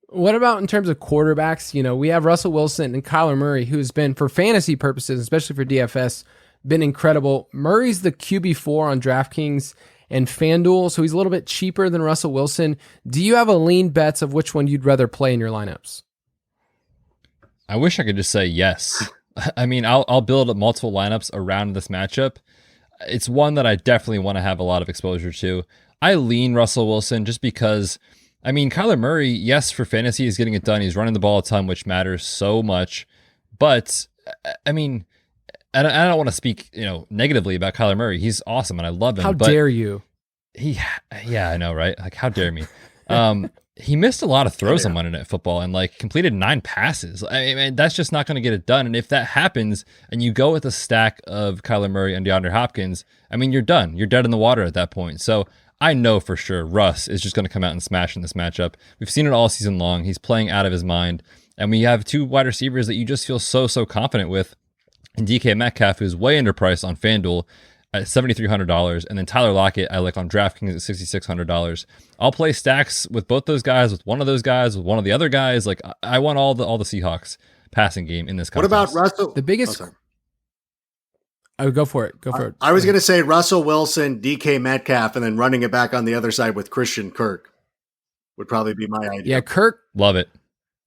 What about in terms of quarterbacks? We have Russell Wilson and Kyler Murray, who's been, for fantasy purposes, especially for DFS, been incredible. Murray's the QB4 on DraftKings and FanDuel, so he's a little bit cheaper than Russell Wilson. Do you have a lean bets of which one you'd rather play in your lineups? I wish I could just say yes. I mean, I'll build up multiple lineups around this matchup. It's one that I definitely want to have a lot of exposure to. I lean Russell Wilson just because, I mean, Kyler Murray, yes, for fantasy, he's getting it done. He's running the ball a ton, which matters so much. But, I mean, I don't want to speak, negatively about Kyler Murray. He's awesome, and I love him. How dare you? Yeah, I know, right? Like, how dare me? He missed a lot of throws on Monday Night Football and completed 9 passes. I mean, that's just not going to get it done. And if that happens and you go with a stack of Kyler Murray and DeAndre Hopkins, I mean, you're done. You're dead in the water at that point. So I know for sure Russ is just going to come out and smash in this matchup. We've seen it all season long. He's playing out of his mind. And we have 2 wide receivers that you just feel so confident with. And DK Metcalf, who's way underpriced on FanDuel at $7,300, and then Tyler Lockett I like on DraftKings at $6,600. I'll play stacks with both those guys, with one of those guys, with one of the other guys. Like I want all the Seahawks passing game in this contest. What about Russell? The biggest. Go for it. I was going to say Russell Wilson, DK Metcalf, and then running it back on the other side with Christian Kirk would probably be my idea. Yeah, Kirk. Love it.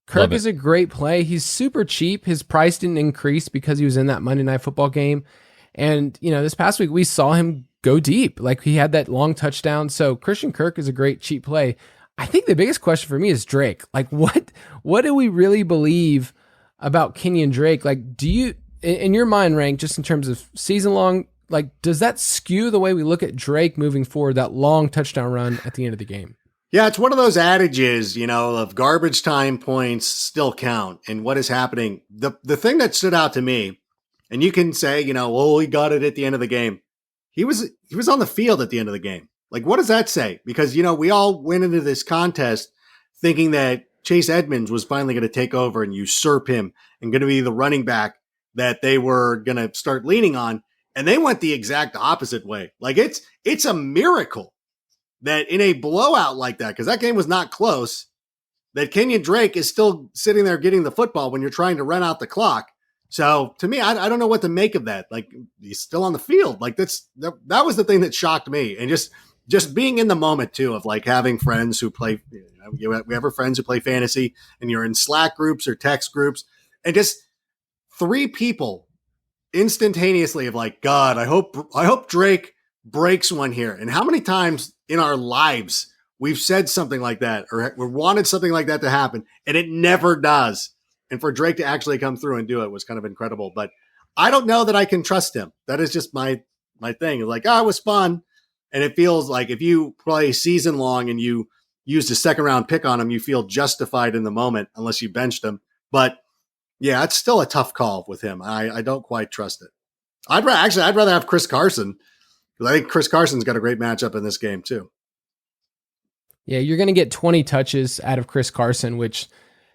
Kirk is a great play. He's super cheap. His price didn't increase because he was in that Monday Night Football game. And, this past week we saw him go deep. Like he had that long touchdown. So Christian Kirk is a great cheap play. I think the biggest question for me is Drake. Like what do we really believe about Kenyon Drake? Like do you, in your mind, Rank, just in terms of season long like, does that skew the way we look at Drake moving forward, that long touchdown run at the end of the game? Yeah, it's one of those adages, of garbage time points still count and what is happening. The thing that stood out to me, and you can say, well, he got it at the end of the game. He was on the field at the end of the game. Like, what does that say? Because, we all went into this contest thinking that Chase Edmonds was finally going to take over and usurp him and going to be the running back that they were going to start leaning on. And they went the exact opposite way. Like, it's a miracle that in a blowout like that, because that game was not close, that Kenyon Drake is still sitting there getting the football when you're trying to run out the clock. So to me, I don't know what to make of that. Like, he's still on the field. Like, that was the thing that shocked me. And just being in the moment too, of like having friends who play, we have our friends who play fantasy, and you're in Slack groups or text groups, and just 3 people instantaneously of like, God, I hope Drake breaks one here. And how many times in our lives we've said something like that, or we wanted something like that to happen, and it never does. And for Drake to actually come through and do it was kind of incredible. But I don't know that I can trust him. That is just my thing. Like, it was fun. And it feels like if you play season long and you used a second round pick on him, you feel justified in the moment, unless you benched him. But yeah, it's still a tough call with him. I don't quite trust it. I'd rather have Chris Carson, because I think Chris Carson's got a great matchup in this game too. Yeah, you're going to get 20 touches out of Chris Carson, which,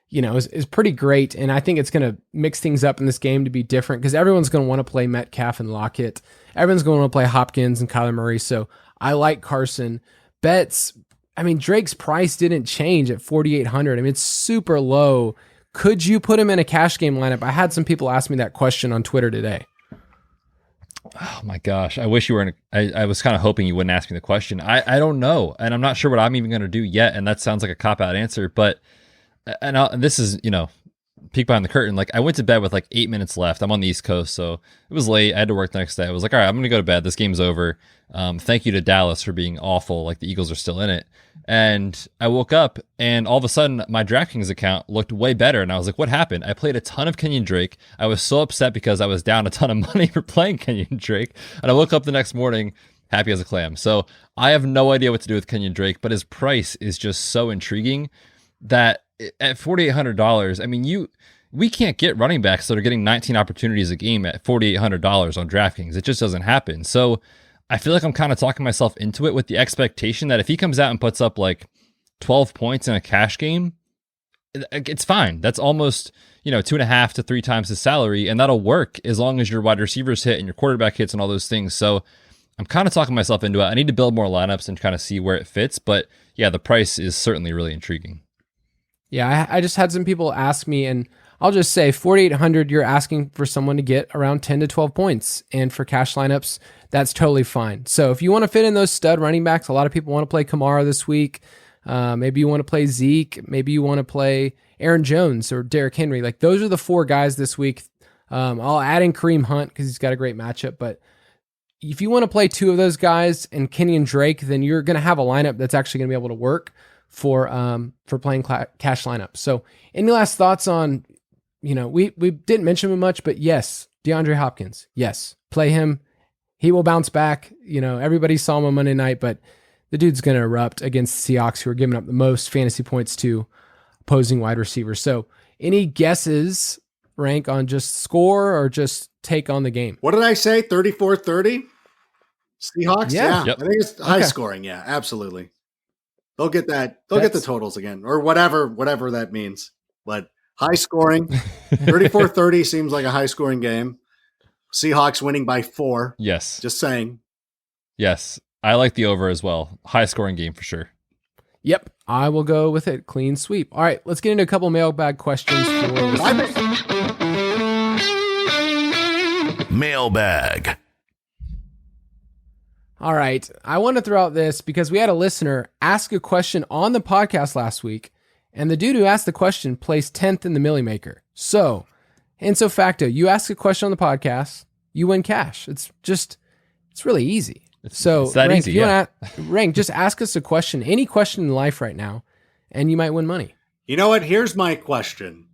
is pretty great. And I think it's going to mix things up in this game to be different, because everyone's going to want to play Metcalf and Lockett. Everyone's going to want to play Hopkins and Kyler Murray. So I like Carson. Bets, Drake's price didn't change at 4,800. It's super low. Could you put him in a cash game lineup? I had some people ask me that question on Twitter today. Oh my gosh. I wish you were I was kind of hoping you wouldn't ask me the question. I don't know. And I'm not sure what I'm even going to do yet. And that sounds like a cop-out answer, but, and this is, peek behind the curtain. Like, I went to bed with like 8 minutes left. I'm on the East Coast, so it was late. I had to work the next day. I was like, all right, I'm going to go to bed. This game's over. Thank you to Dallas for being awful. Like, the Eagles are still in it. And I woke up, and all of a sudden my DraftKings account looked way better. And I was like, what happened? I played a ton of Kenyon Drake. I was so upset because I was down a ton of money for playing Kenyon Drake. And I woke up the next morning happy as a clam. So I have no idea what to do with Kenyon Drake, but his price is just so intriguing that at $4,800, we can't get running backs that are getting 19 opportunities a game at $4,800 on DraftKings. It just doesn't happen. So I feel like I'm kind of talking myself into it with the expectation that if he comes out and puts up like 12 points in a cash game, it's fine. That's almost, 2.5 to 3 times his salary, and that'll work as long as your wide receivers hit and your quarterback hits and all those things. So I'm kind of talking myself into it. I need to build more lineups and kind of see where it fits. But yeah, the price is certainly really intriguing. Yeah, I just had some people ask me, and I'll just say 4,800, you're asking for someone to get around 10 to 12 points. And for cash lineups, that's totally fine. So if you want to fit in those stud running backs, a lot of people want to play Kamara this week. Maybe you want to play Zeke. Maybe you want to play Aaron Jones or Derrick Henry. Like, those are the 4 guys this week. I'll add in Kareem Hunt because he's got a great matchup. But if you want to play 2 of those guys and Kenyon Drake, then you're going to have a lineup that's actually going to be able to work for playing cash lineups. So any last thoughts on, we didn't mention him much, but yes, DeAndre Hopkins, yes, play him. He will bounce back. Everybody saw him on Monday night, but the dude's going to erupt against the Seahawks, who are giving up the most fantasy points to opposing wide receivers. So any guesses, Rank, on just score or just take on the game? What did I say? 34-30? Seahawks? Yeah. Yep. I think it's high scoring. Yeah, absolutely. They'll get that. They'll get the totals again, or whatever that means. But high scoring, 34-30 seems like a high scoring game. Seahawks winning by 4. Yes. Just saying. Yes. I like the over as well. High scoring game for sure. Yep. I will go with it. Clean sweep. All right. Let's get into a couple mailbag questions for Mailbag. All right. I want to throw out this because we had a listener ask a question on the podcast last week, and the dude who asked the question placed 10th in the Millie Maker. So, ipso facto, you ask a question on the podcast, you win cash. It's really easy. It's that Rank, easy, yeah. Rank, just ask us a question, any question in life right now, and you might win money. You know what? Here's my question.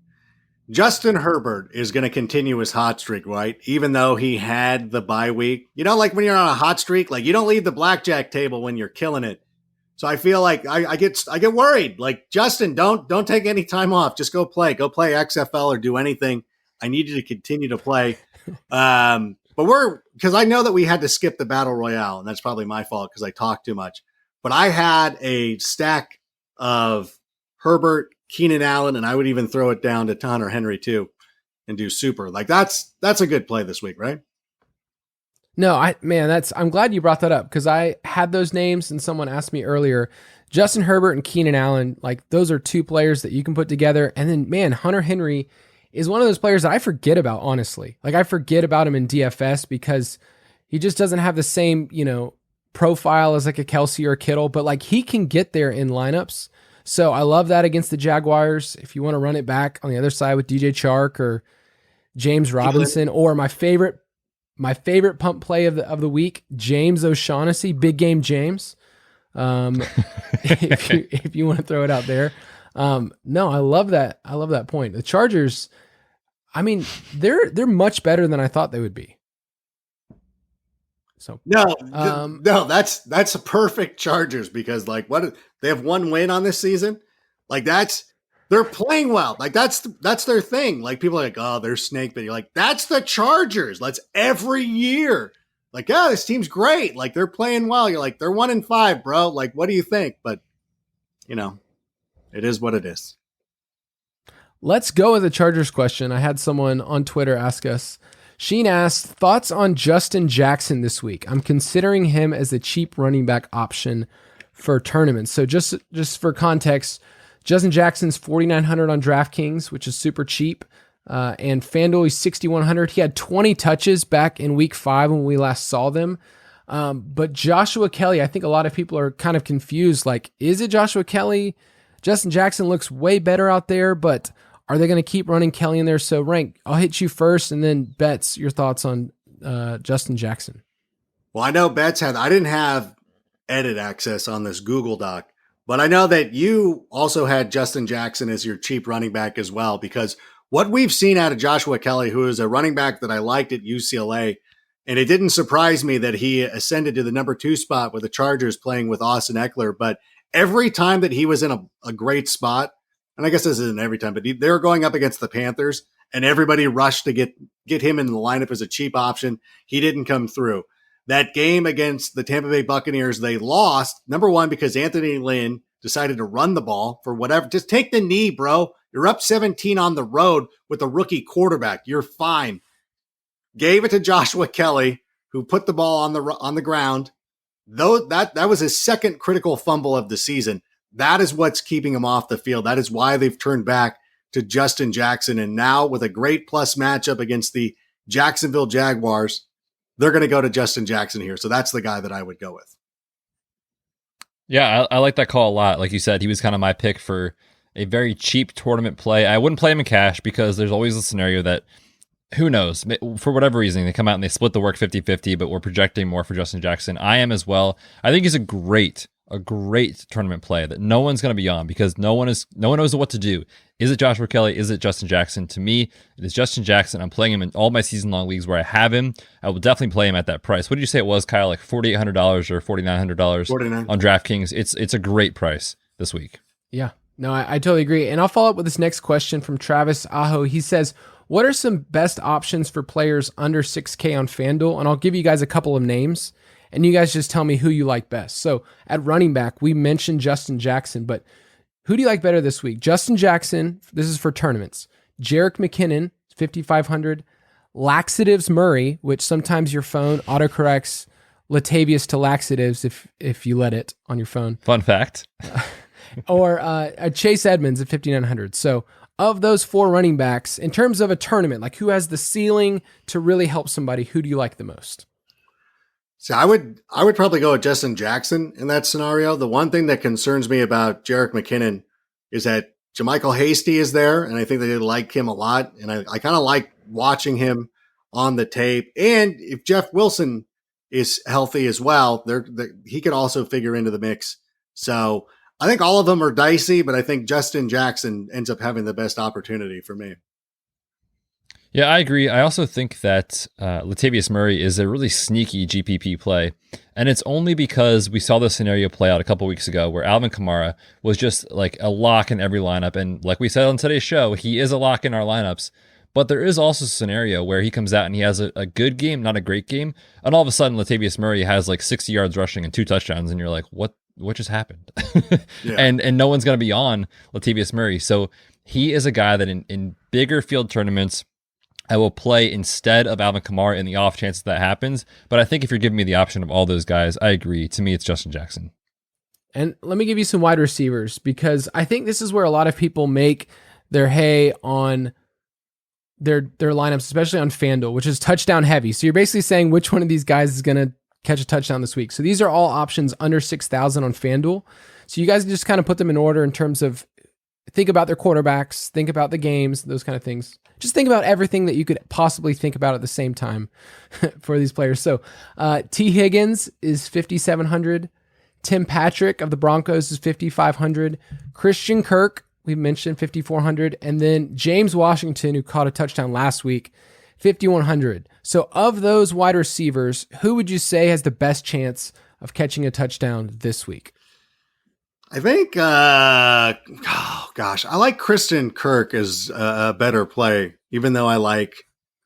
Justin Herbert is going to continue his hot streak, right? Even though he had the bye week. You know, like when you're on a hot streak, like you don't leave the blackjack table when you're killing it. So I feel like I get worried. Like, Justin, don't take any time off. Just go play XFL or do anything. I need you to continue to play. But because I know that we had to skip the battle royale, and that's probably my fault because I talked too much. But I had a stack of Herbert, Keenan Allen, and I would even throw it down to Hunter Henry too, and do super. Like that's a good play this week, right? No, I'm glad you brought that up because I had those names and someone asked me earlier. Justin Herbert and Keenan Allen, like those are two players that you can put together. And then, man, Hunter Henry is one of those players that I forget about, honestly. Like I forget about him in DFS because he just doesn't have the same, profile as like a Kelsey or a Kittle, but like he can get there in lineups. So I love that against the Jaguars. If you want to run it back on the other side with DJ Chark or James Robinson, or my favorite pump play of the week, James O'Shaughnessy, big game James. If you want to throw it out there. No, I love that. I love that point. The Chargers, I mean, they're much better than I thought they would be. So no, that's a perfect Chargers because like they have one win on this season. Like they're playing well. Like that's their thing. Like people are like, oh, they're snake, but you're like, that's the Chargers. That's every year. Like, yeah, this team's great. Like they're playing well. You're like, they're 1-5, bro. Like, what do you think? But it is what it is. Let's go with the Chargers question. I had someone on Twitter ask us. Sheen asked, thoughts on Justin Jackson this week? I'm considering him as a cheap running back option for tournaments. So just for context, Justin Jackson's $4,900 on DraftKings, which is super cheap. And FanDuel, he's $6,100. He had 20 touches back in week 5 when we last saw them. But Joshua Kelly, I think a lot of people are kind of confused. Like, is it Joshua Kelly? Justin Jackson looks way better out there, but are they going to keep running Kelly in there? So Rank, I'll hit you first, and then Betts, your thoughts on Justin Jackson. Well, I know Betts I didn't have edit access on this Google Doc, but I know that you also had Justin Jackson as your cheap running back as well, because what we've seen out of Joshua Kelly, who is a running back that I liked at UCLA, and it didn't surprise me that he ascended to the number 2 spot with the Chargers playing with Austin Eckler, but every time that he was in a great spot, and I guess this isn't every time, but they were going up against the Panthers, and everybody rushed to get him in the lineup as a cheap option. He didn't come through. That game against the Tampa Bay Buccaneers, they lost, number one, because Anthony Lynn decided to run the ball for whatever. Just take the knee, bro. You're up 17 on the road with a rookie quarterback. You're fine. Gave it to Joshua Kelly, who put the ball on the ground. Though that was his second critical fumble of the season. That is what's keeping him off the field. That is why they've turned back to Justin Jackson. And now with a great plus matchup against the Jacksonville Jaguars, they're going to go to Justin Jackson here. So that's the guy that I would go with. Yeah, I like that call a lot. Like you said, he was kind of my pick for a very cheap tournament play. I wouldn't play him in cash because there's always a scenario that, who knows, for whatever reason, they come out and they split the work 50-50, but we're projecting more for Justin Jackson. I am as well. I think he's a great tournament play that no one's going to be on because no one knows what to do. Is it Joshua Kelly? Is it Justin Jackson? To me, it is Justin Jackson. I'm playing him in all my season-long leagues where I have him. I will definitely play him at that price. What did you say it was, Kyle? Like $4,800 or $4,900 on DraftKings. It's a great price this week. Yeah, no, I totally agree. And I'll follow up with this next question from Travis Aho. He says, what are some best options for players under 6K on FanDuel? And I'll give you guys a couple of names, and you guys just tell me who you like best. So at running back, we mentioned Justin Jackson, but who do you like better this week? Justin Jackson, this is for tournaments. Jerick McKinnon, 5,500. Laxatives Murray, which sometimes your phone autocorrects Latavius to laxatives if you let it on your phone. Fun fact. Or Chase Edmonds at 5,900. So of those 4 running backs, in terms of a tournament, like who has the ceiling to really help somebody, who do you like the most? So I would probably go with Justin Jackson in that scenario. The one thing that concerns me about Jerick McKinnon is that Jermichael Hasty is there, and I think they like him a lot. And I kind of like watching him on the tape. And if Jeff Wilson is healthy as well, he could also figure into the mix. So I think all of them are dicey, but I think Justin Jackson ends up having the best opportunity for me. Yeah, I agree. I also think that Latavius Murray is a really sneaky GPP play. And it's only because we saw this scenario play out a couple weeks ago where Alvin Kamara was just like a lock in every lineup. And like we said on today's show, he is a lock in our lineups. But there is also a scenario where he comes out and he has a good game, not a great game. And all of a sudden, Latavius Murray has like 60 yards rushing and 2 touchdowns. And you're like, what just happened? Yeah. And no one's going to be on Latavius Murray. So he is a guy that in bigger field tournaments, I will play instead of Alvin Kamara in the off chance that happens. But I think if you're giving me the option of all those guys, I agree. To me, it's Justin Jackson. And let me give you some wide receivers, because I think this is where a lot of people make their hay on their lineups, especially on FanDuel, which is touchdown heavy. So you're basically saying which one of these guys is going to catch a touchdown this week. So these are all options under 6,000 on FanDuel. So you guys just kind of put them in order in terms of think about their quarterbacks, think about the games, those kind of things. Just think about everything that you could possibly think about at the same time for these players. So T. Higgins is 5,700. Tim Patrick of the Broncos is 5,500. Christian Kirk, we mentioned 5,400. And then James Washington, who caught a touchdown last week, 5,100. So of those wide receivers, who would you say has the best chance of catching a touchdown this week? I think, I like Christian Kirk as a better play, even though I like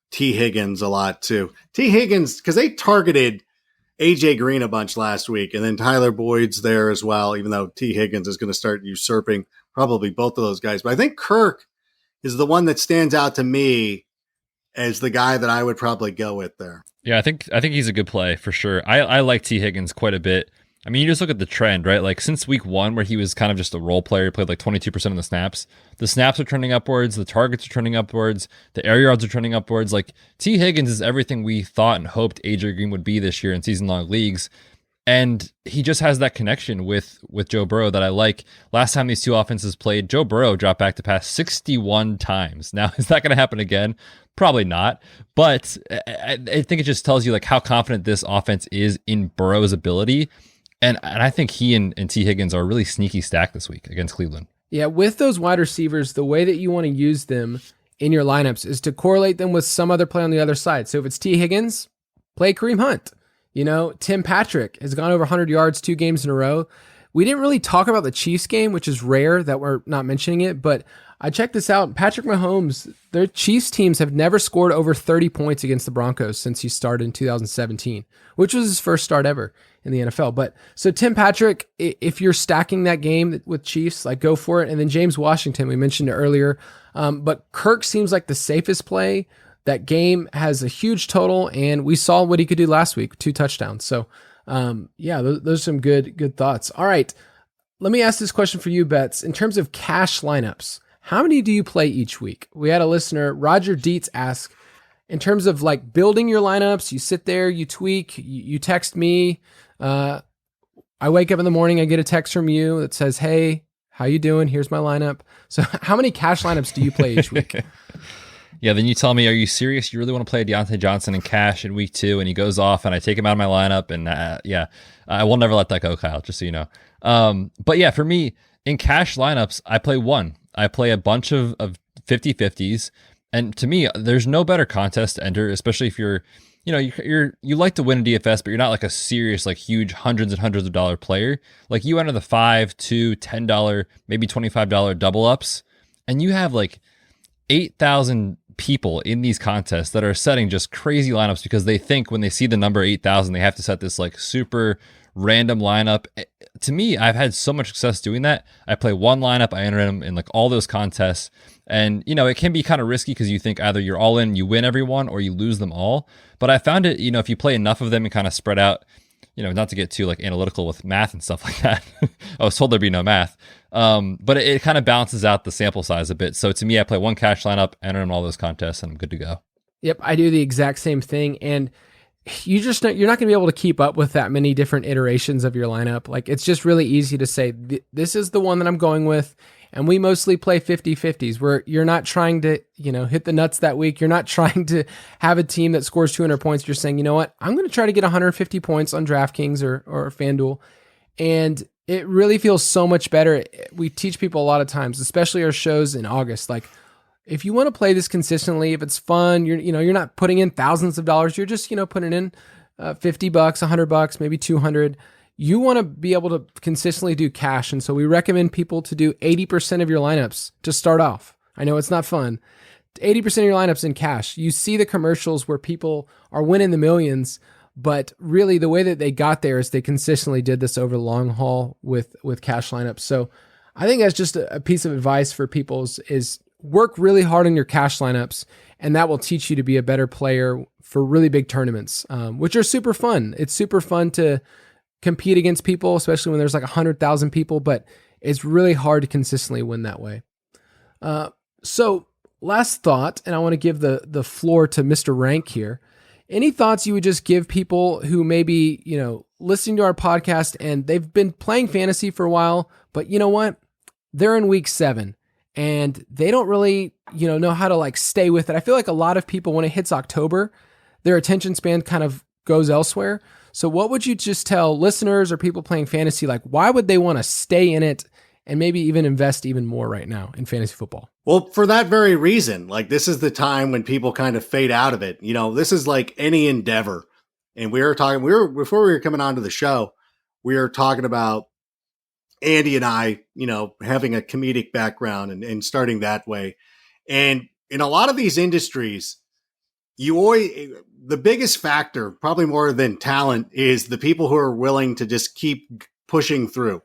T. Higgins a lot too. T. Higgins, because they targeted AJ Green a bunch last week, and then Tyler Boyd's there as well, even though T. Higgins is going to start usurping probably both of those guys. But I think Kirk is the one that stands out to me as the guy that I would probably go with there. Yeah, I think he's a good play for sure. I like T. Higgins quite a bit. I mean, you just look at the trend, right? Like since week 1, where he was kind of just a role player, played like 22% of the snaps are trending upwards, the targets are trending upwards, the air yards are trending upwards. Like T. Higgins is everything we thought and hoped AJ Green would be this year in season-long leagues. And he just has that connection with Joe Burrow that I like. Last time these two offenses played, Joe Burrow dropped back to pass 61 times. Now, is that going to happen again? Probably not. But I think it just tells you like how confident this offense is in Burrow's ability. And I think he and T. Higgins are a really sneaky stack this week against Cleveland. Yeah, with those wide receivers, the way that you want to use them in your lineups is to correlate them with some other play on the other side. So if it's T. Higgins, play Kareem Hunt. Tim Patrick has gone over 100 yards 2 games in a row. We didn't really talk about the Chiefs game, which is rare that we're not mentioning it, but I checked this out. Patrick Mahomes, their Chiefs teams have never scored over 30 points against the Broncos since he started in 2017, which was his first start ever in the NFL. But so Tim Patrick, if you're stacking that game with Chiefs, like go for it. And then James Washington, we mentioned it earlier. But Kirk seems like the safest play. That game has a huge total, and we saw what he could do last week, 2 touchdowns. So those are some good thoughts. All right, let me ask this question for you, Betts. In terms of cash lineups, how many do you play each week? We had a listener, Roger Dietz, ask, in terms of like building your lineups, you sit there, you tweak, you text me. I wake up in the morning, I get a text from you that says, hey, how you doing? Here's my lineup. So how many cash lineups do you play each week? Yeah, then you tell me, are you serious? You really want to play Deontay Johnson in cash in week 2, and he goes off, and I take him out of my lineup, and I will never let that go, Kyle, just so you know. But yeah, for me, in cash lineups, I play one. I play a bunch of 50-50s, and to me, there's no better contest to enter, especially if you like to win a DFS, but you're not like a serious, like huge hundreds and hundreds of dollar player. Like you enter the $5, $2, $10, maybe $25 double ups, and you have like 8,000 people in these contests that are setting just crazy lineups because they think when they see the number 8,000, they have to set this like super random lineup. To me, I've had so much success doing that. I play one lineup, I enter them in like all those contests. And, it can be kind of risky because you think either you're all in, you win every one, or you lose them all. But I found it, if you play enough of them and kind of spread out, not to get too like analytical with math and stuff like that. I was told there'd be no math. But it kind of balances out the sample size a bit. So to me, I play one cash lineup, enter in all those contests, and I'm good to go. Yep, I do the exact same thing. And you're not going to be able to keep up with that many different iterations of your lineup. Like it's just really easy to say, this is the one that I'm going with. And we mostly play 50-50s where you're not trying to, hit the nuts that week. You're not trying to have a team that scores 200 points. You're saying, you know what, I'm going to try to get 150 points on DraftKings or FanDuel. And it really feels so much better. We teach people a lot of times, especially our shows in August, like if you want to play this consistently, if it's fun, you're not putting in thousands of dollars, you're just, putting in $50, $100, maybe 200. You want to be able to consistently do cash. And so we recommend people to do 80% of your lineups to start off. I know it's not fun. 80% of your lineups in cash. You see the commercials where people are winning the millions, but really the way that they got there is they consistently did this over the long haul with cash lineups. So I think that's just a piece of advice for people is work really hard on your cash lineups, and that will teach you to be a better player for really big tournaments, which are super fun. It's super fun to compete against people, especially when there's like 100,000 people, but it's really hard to consistently win that way. So last thought, and I want to give the floor to Mr. Rank here. Any thoughts you would just give people who maybe, listening to our podcast and they've been playing fantasy for a while, but you know what? They're in week 7 and they don't really, know how to like stay with it. I feel like a lot of people, when it hits October, their attention span kind of goes elsewhere. So what would you just tell listeners or people playing fantasy? Like, why would they want to stay in it and maybe even invest even more right now in fantasy football? Well, for that very reason, like this is the time when people kind of fade out of it. This is like any endeavor. And before we were coming onto the show, we were talking about Andy and I, having a comedic background and starting that way. And in a lot of these industries, the biggest factor, probably more than talent, is the people who are willing to just keep pushing through,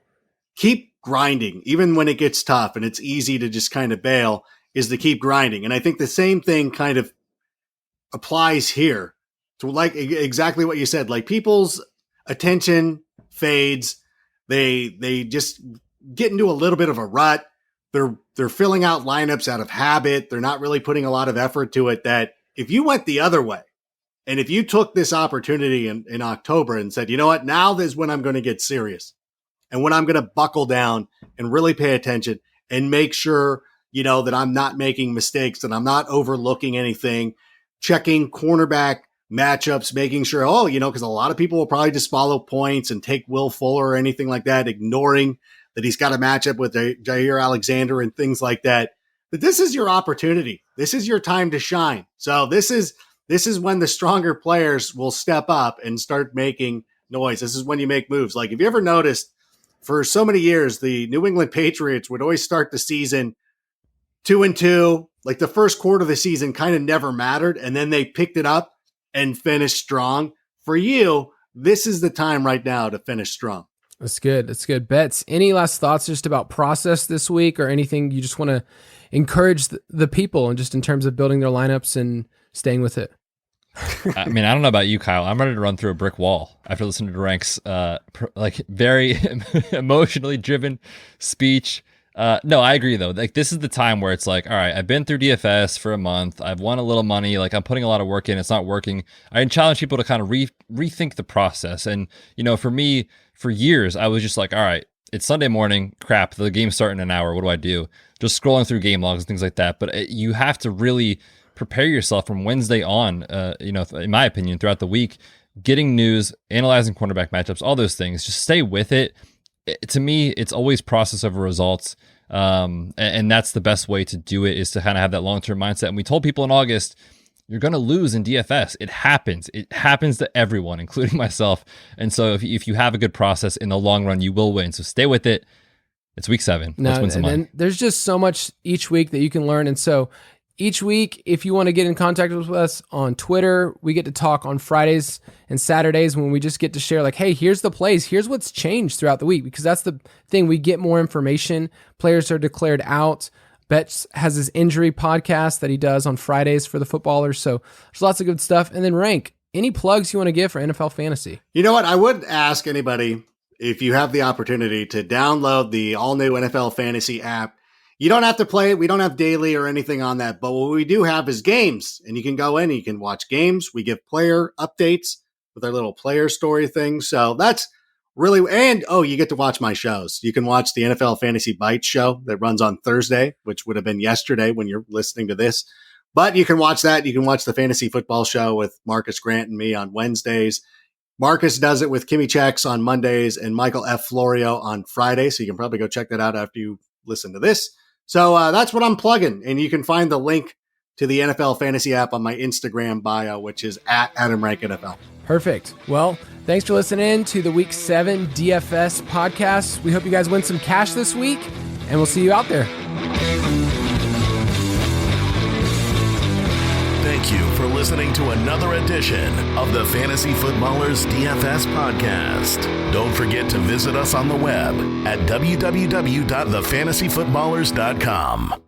keep grinding, even when it gets tough and it's easy to just kind of bail, is to keep grinding. And I think the same thing kind of applies here to like exactly what you said, like people's attention fades. They just get into a little bit of a rut. They're filling out lineups out of habit. They're not really putting a lot of effort to it. That if you went the other way, and if you took this opportunity in October and said, you know what, now is when I'm going to get serious and when I'm going to buckle down and really pay attention and make sure, that I'm not making mistakes, that I'm not overlooking anything, checking cornerback matchups, making sure, because a lot of people will probably just follow points and take Will Fuller or anything like that, ignoring that he's got a matchup with Jair Alexander and things like that. But this is your opportunity. This is your time to shine. So this is when the stronger players will step up and start making noise. This is when you make moves. Like, if you ever noticed, for so many years, the New England Patriots would always start the season 2-2. Like the first quarter of the season kind of never mattered. And then they picked it up and finished strong. For you, this is the time right now to finish strong. That's good. That's good. Betts, any last thoughts just about process this week or anything you just want to encourage the people and just in terms of building their lineups and staying with it? I mean, I don't know about you, Kyle. I'm ready to run through a brick wall after listening to Rank's very emotionally driven speech. No, I agree though. Like, this is the time where it's like, all right, I've been through DFS for a month. I've won a little money. Like, I'm putting a lot of work in. It's not working. I challenge people to kind of rethink the process. And, for me, for years, I was just like, all right, it's Sunday morning. Crap, the game's starting in an hour. What do I do? Just scrolling through game logs and things like that. But you have to really prepare yourself from Wednesday on, in my opinion, throughout the week, getting news, analyzing cornerback matchups, all those things. Just stay with it. To me, it's always process over results. And that's the best way to do it, is to kind of have that long-term mindset. And we told people in August, you're going to lose in DFS. It happens. It happens to everyone, including myself. And so if you have a good process in the long run, you will win. So stay with it. It's week 7. Let's win some money. And there's just so much each week that you can learn. And so each week, if you want to get in contact with us on Twitter, we get to talk on Fridays and Saturdays when we just get to share like, hey, here's the plays. Here's what's changed throughout the week, because that's the thing. We get more information. Players are declared out. Betts has his injury podcast that he does on Fridays for the footballers. So there's lots of good stuff. And then Rank, any plugs you want to give for NFL fantasy? You know what? I would ask anybody, if you have the opportunity, to download the all-new NFL fantasy app. You don't have to play it. We don't have daily or anything on that. But what we do have is games. And you can go in and you can watch games. We give player updates with our little player story thing. So that's really, and you get to watch my shows. You can watch the NFL Fantasy Bites show that runs on Thursday, which would have been yesterday when you're listening to this. But you can watch that. You can watch the Fantasy Football show with Marcus Grant and me on Wednesdays. Marcus does it with Kimmy Checks on Mondays and Michael F. Florio on Friday. So you can probably go check that out after you listen to this. So that's what I'm plugging. And you can find the link to the NFL Fantasy app on my Instagram bio, which is at AdamRankNFL. Perfect. Well, thanks for listening to the Week 7 DFS podcast. We hope you guys win some cash this week, and we'll see you out there. Thank you for listening to another edition of the Fantasy Footballers DFS podcast. Don't forget to visit us on the web at www.thefantasyfootballers.com.